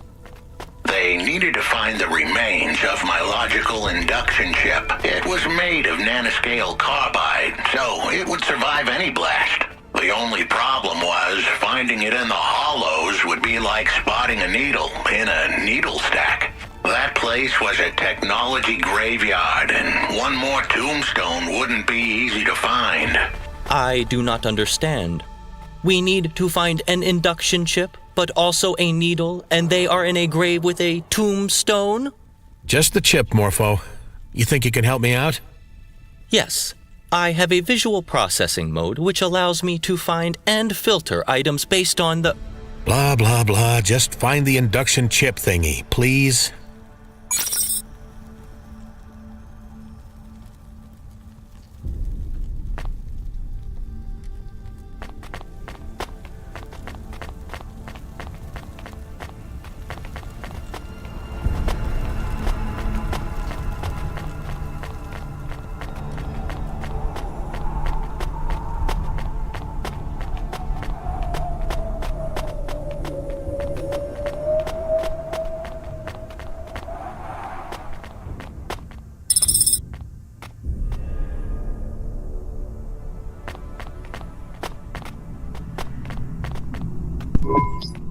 They needed to find the remains of my logical induction chip. It was made of nanoscale carbide, so it would survive any blast. The only problem was finding it in the hollows would be like spotting a needle in a needle stack. That place was a technology graveyard, and one more tombstone wouldn't be easy to find. I do not understand. We need to find an induction chip, but also a needle, and they are in a grave with a tombstone? Just the chip, Morpho. You think you can help me out? Yes. I have a visual processing mode which allows me to find and filter items based on the... Blah, blah, blah. Just find the induction chip thingy, please.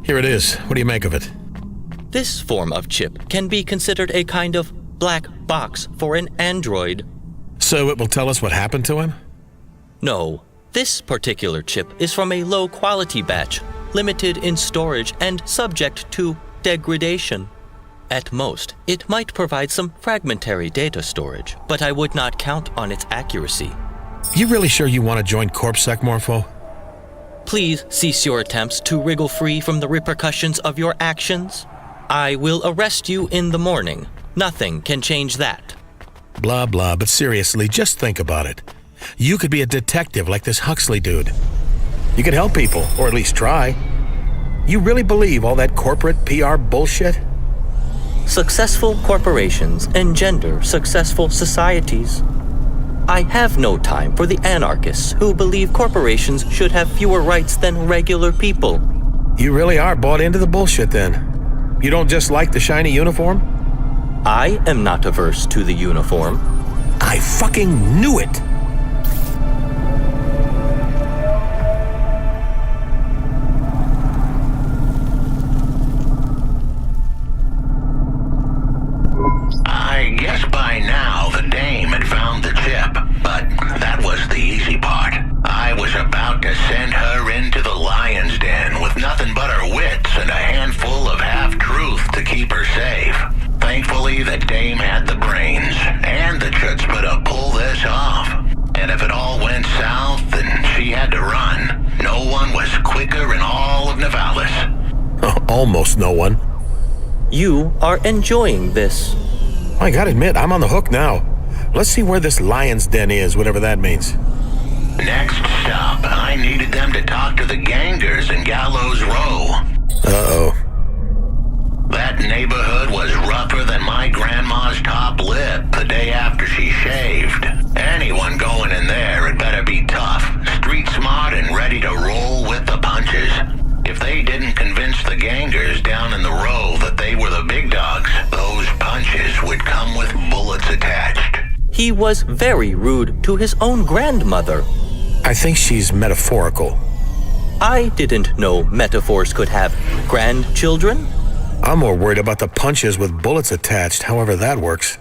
Here it is. What do you make of it? This form of chip can be considered a kind of black box for an android. So it will tell us what happened to him? No. This particular chip is from a low-quality batch, limited in storage and subject to degradation. At most, it might provide some fragmentary data storage, but I would not count on its accuracy. You really sure you want to join CorpSec, Morpho? Please cease your attempts to wriggle free from the repercussions of your actions. I will arrest you in the morning. Nothing can change that. Blah, blah, but seriously, just think about it. You could be a detective like this Huxley dude. You could help people, or at least try. You really believe all that corporate PR bullshit? Successful corporations engender successful societies. I have no time for the anarchists who believe corporations should have fewer rights than regular people. You really are bought into the bullshit then. You don't just like the shiny uniform? I am not averse to the uniform. I fucking knew it! I guess by now the dame had found the chip, but that was the easy part. I was about to send her into the lion's den with nothing but her wits and a handful of half-truth to keep her safe. Thankfully, the dame had the brains and the chutzpah to pull this off. And if it all went south and she had to run, no one was quicker in all of Navalis. Almost no one. You are enjoying this. I gotta admit, I'm on the hook now. Let's see where this lion's den is, whatever that means. Next stop, I needed them to talk to the gangers in Gallows Row. Uh-oh. That neighborhood was rougher than my grandma's top lip the day after she shaved. Anyone going in there had better be tough, street smart, and ready to roll with the punches. If they didn't convince the gangers down in the row that they were the big dogs, those punches would come with bullets attached. He was very rude to his own grandmother. I think she's metaphorical. I didn't know metaphors could have grandchildren. I'm more worried about the punches with bullets attached, however that works.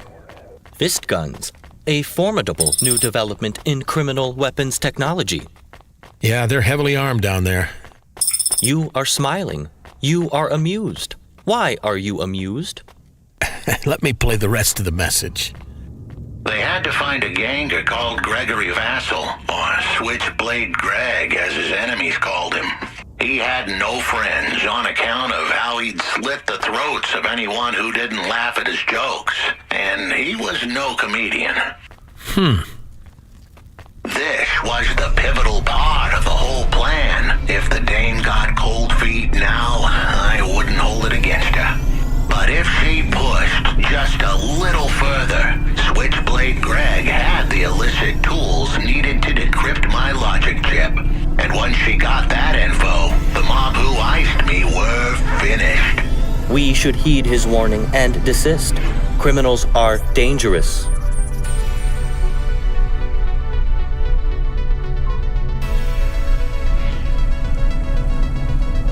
Fist guns, a formidable new development in criminal weapons technology. Yeah, they're heavily armed down there. You are smiling. You are amused. Why are you amused? Let me play the rest of the message. They had to find a ganger called Gregory Vassal, or Switchblade Greg, as his enemies called him. He had no friends on account of how he'd slit the throats of anyone who didn't laugh at his jokes, and he was no comedian. This was the pivotal part of the whole plan. If the dame got cold feet now, I wouldn't hold it against her. But if she pushed just a little further, Switchblade Greg had the illicit tools needed to decrypt my logic chip. And once she got that info, the mob who iced me were finished. We should heed his warning and desist. Criminals are dangerous.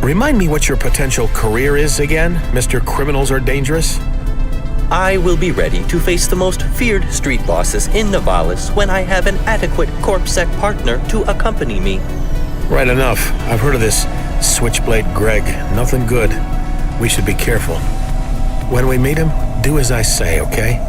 Remind me what your potential career is again, Mr. Criminals Are Dangerous? I will be ready to face the most feared street bosses in Navalis when I have an adequate CorpSec partner to accompany me. Right enough. I've heard of this Switchblade Greg. Nothing good. We should be careful. When we meet him, do as I say, okay?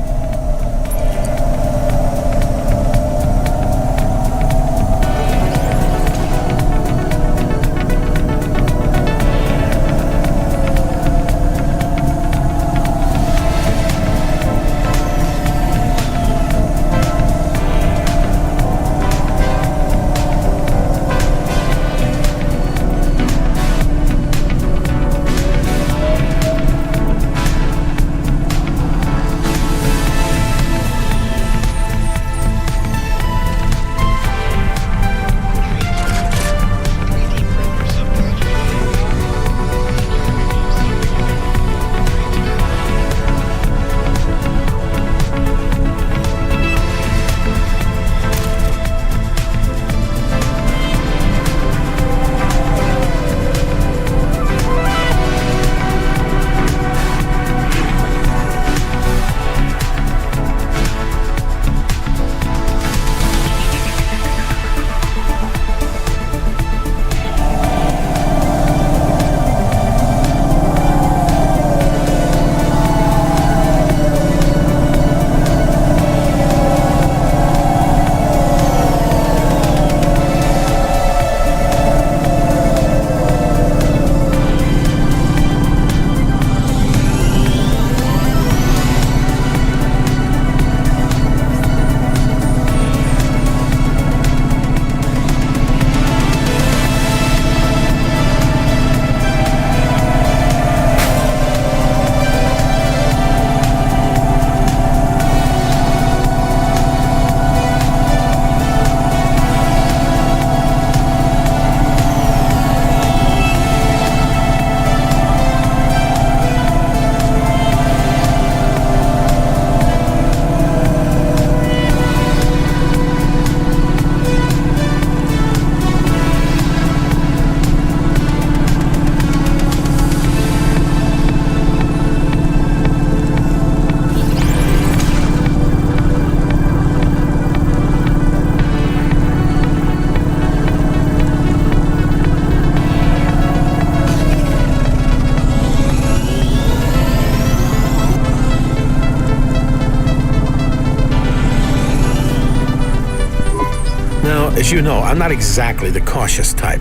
As you know, I'm not exactly the cautious type.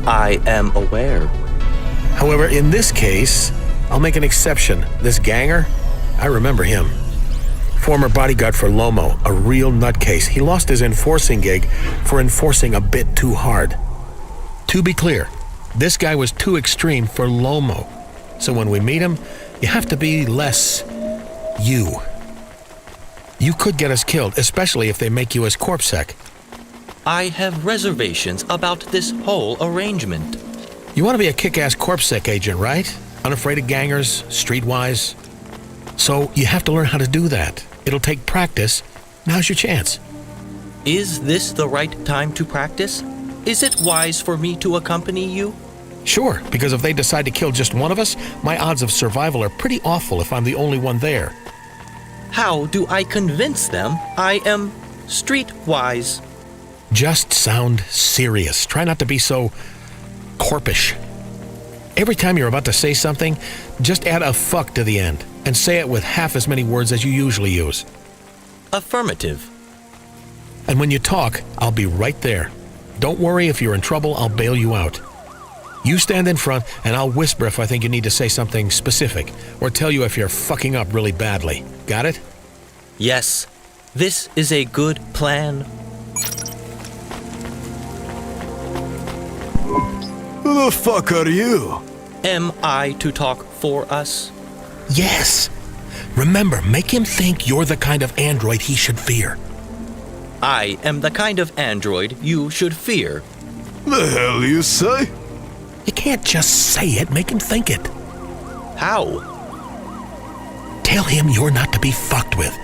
I am aware. However, in this case, I'll make an exception. This ganger, I remember him. Former bodyguard for Lomo, a real nutcase. He lost his enforcing gig for enforcing a bit too hard. To be clear, this guy was too extreme for Lomo. So when we meet him, you have to be less you. You could get us killed, especially if they make you as corpsec. I have reservations about this whole arrangement. You want to be a kick-ass corpsec agent, right? Unafraid of gangers, streetwise. So you have to learn how to do that. It'll take practice. Now's your chance. Is this the right time to practice? Is it wise for me to accompany you? Sure, because if they decide to kill just one of us, my odds of survival are pretty awful if I'm the only one there. How do I convince them I am streetwise? Just sound serious. Try not to be so corpish. Every time you're about to say something, just add a fuck to the end and say it with half as many words as you usually use. Affirmative. And when you talk, I'll be right there. Don't worry, if you're in trouble, I'll bail you out. You stand in front and I'll whisper if I think you need to say something specific or tell you if you're fucking up really badly. Got it? Yes. This is a good plan. Who the fuck are you? Am I to talk for us? Yes. Remember, make him think you're the kind of android he should fear. I am the kind of android you should fear. The hell you say? You can't just say it, make him think it. How? Tell him you're not to be fucked with.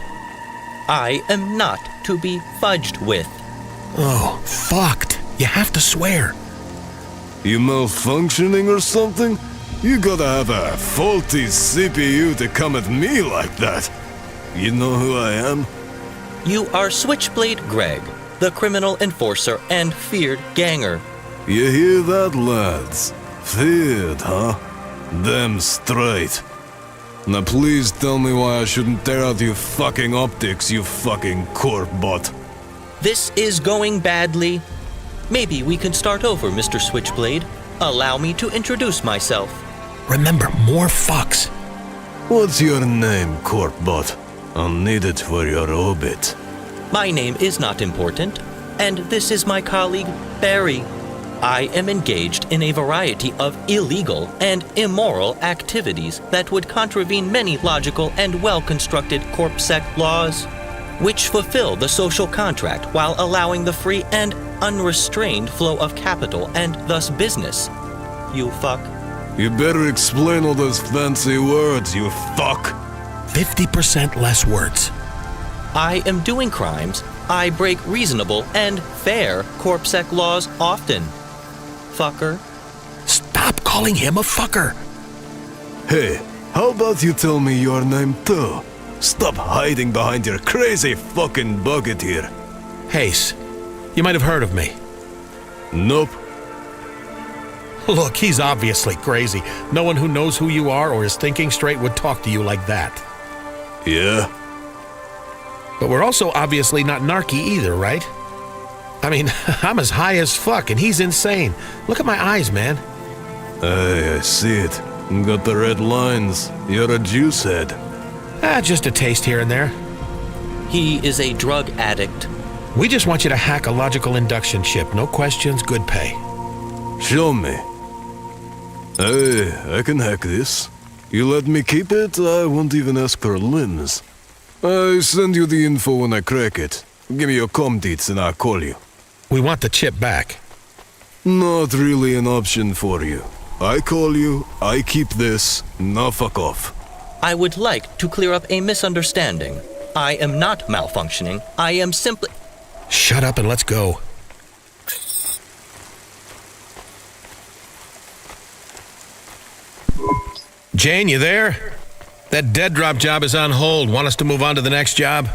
I am not to be fudged with. Oh, fucked. You have to swear. You malfunctioning or something? You gotta have a faulty CPU to come at me like that. You know who I am? You are Switchblade Greg, the criminal enforcer and feared ganger. You hear that, lads? Feared, huh? Damn straight. Now please tell me why I shouldn't tear out your fucking optics, you fucking corp bot. This is going badly. Maybe we can start over, Mr. Switchblade. Allow me to introduce myself. Remember, more fucks. What's your name, corp bot? I'll need it for your obit. My name is not important, and this is my colleague, Barry. I am engaged in a variety of illegal and immoral activities that would contravene many logical and well-constructed corpsec laws, which fulfill the social contract while allowing the free and unrestrained flow of capital and thus business. You fuck. You better explain all those fancy words, you fuck. 50% less words. I am doing crimes. I break reasonable and fair corpsec laws often. Fucker. Stop calling him a fucker. Hey, how about you tell me your name too? Stop hiding behind your crazy fucking bucket here. Hayes, you might have heard of me. Nope. Look, he's obviously crazy. No one who knows who you are or is thinking straight would talk to you like that. Yeah? But we're also obviously not narky either, right? I mean, I'm as high as fuck and he's insane. Look at my eyes, man. Hey, I see it. Got the red lines. You're a juice head. Just a taste here and there. He is a drug addict. We just want you to hack a logical induction chip. No questions, good pay. Show me. Hey, I can hack this. You let me keep it, I won't even ask for limbs. I send you the info when I crack it. Give me your comm deets and I'll call you. We want the chip back. Not really an option for you. I call you, I keep this, now fuck off. I would like to clear up a misunderstanding. I am not malfunctioning. I am simply... Shut up and let's go. Jane, you there? That dead drop job is on hold. Want us to move on to the next job?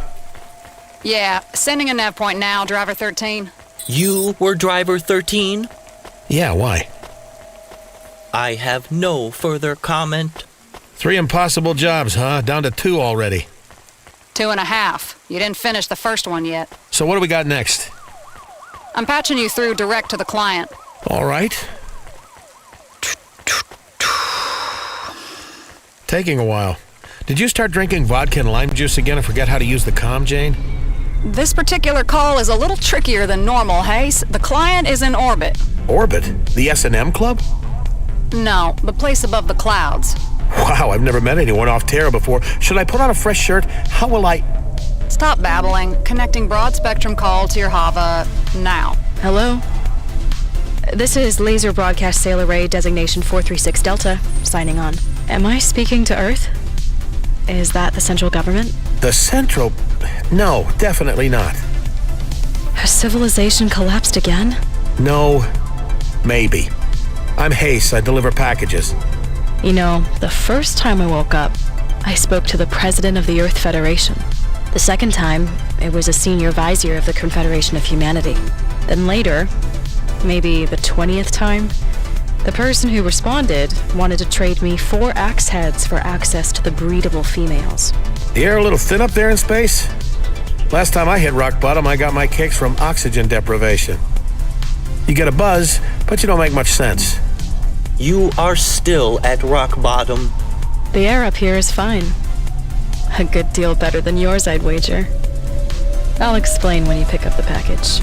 Yeah, sending a nav point now, driver 13. You were driver 13? Yeah, why? I have no further comment. 3 impossible jobs, huh? Down to 2 already. 2.5. You didn't finish the first one yet. So what do we got next? I'm patching you through direct to the client. All right. Taking a while. Did you start drinking vodka and lime juice again and forget how to use the comm, Jane? This particular call is a little trickier than normal, Hayes. The client is in orbit. Orbit? The S&M Club? No, the place above the clouds. Wow, I've never met anyone off Terra before. Should I put on a fresh shirt? How will I... Stop babbling. Connecting broad spectrum call to your Hava now. Hello? This is Laser Broadcast Sail Array Designation 436 Delta, signing on. Am I speaking to Earth? Is that the central government? The central... No, definitely not. Has civilization collapsed again? No, maybe. I'm Hayes. I deliver packages. You know, the first time I woke up, I spoke to the president of the Earth Federation. The second time, it was a senior vizier of the Confederation of Humanity. Then later, maybe the 20th time, the person who responded wanted to trade me 4 axe heads for access to the breedable females. The air a little thin up there in space? Last time I hit rock bottom, I got my kicks from oxygen deprivation. You get a buzz, but you don't make much sense. You are still at rock bottom. The air up here is fine. A good deal better than yours, I'd wager. I'll explain when you pick up the package.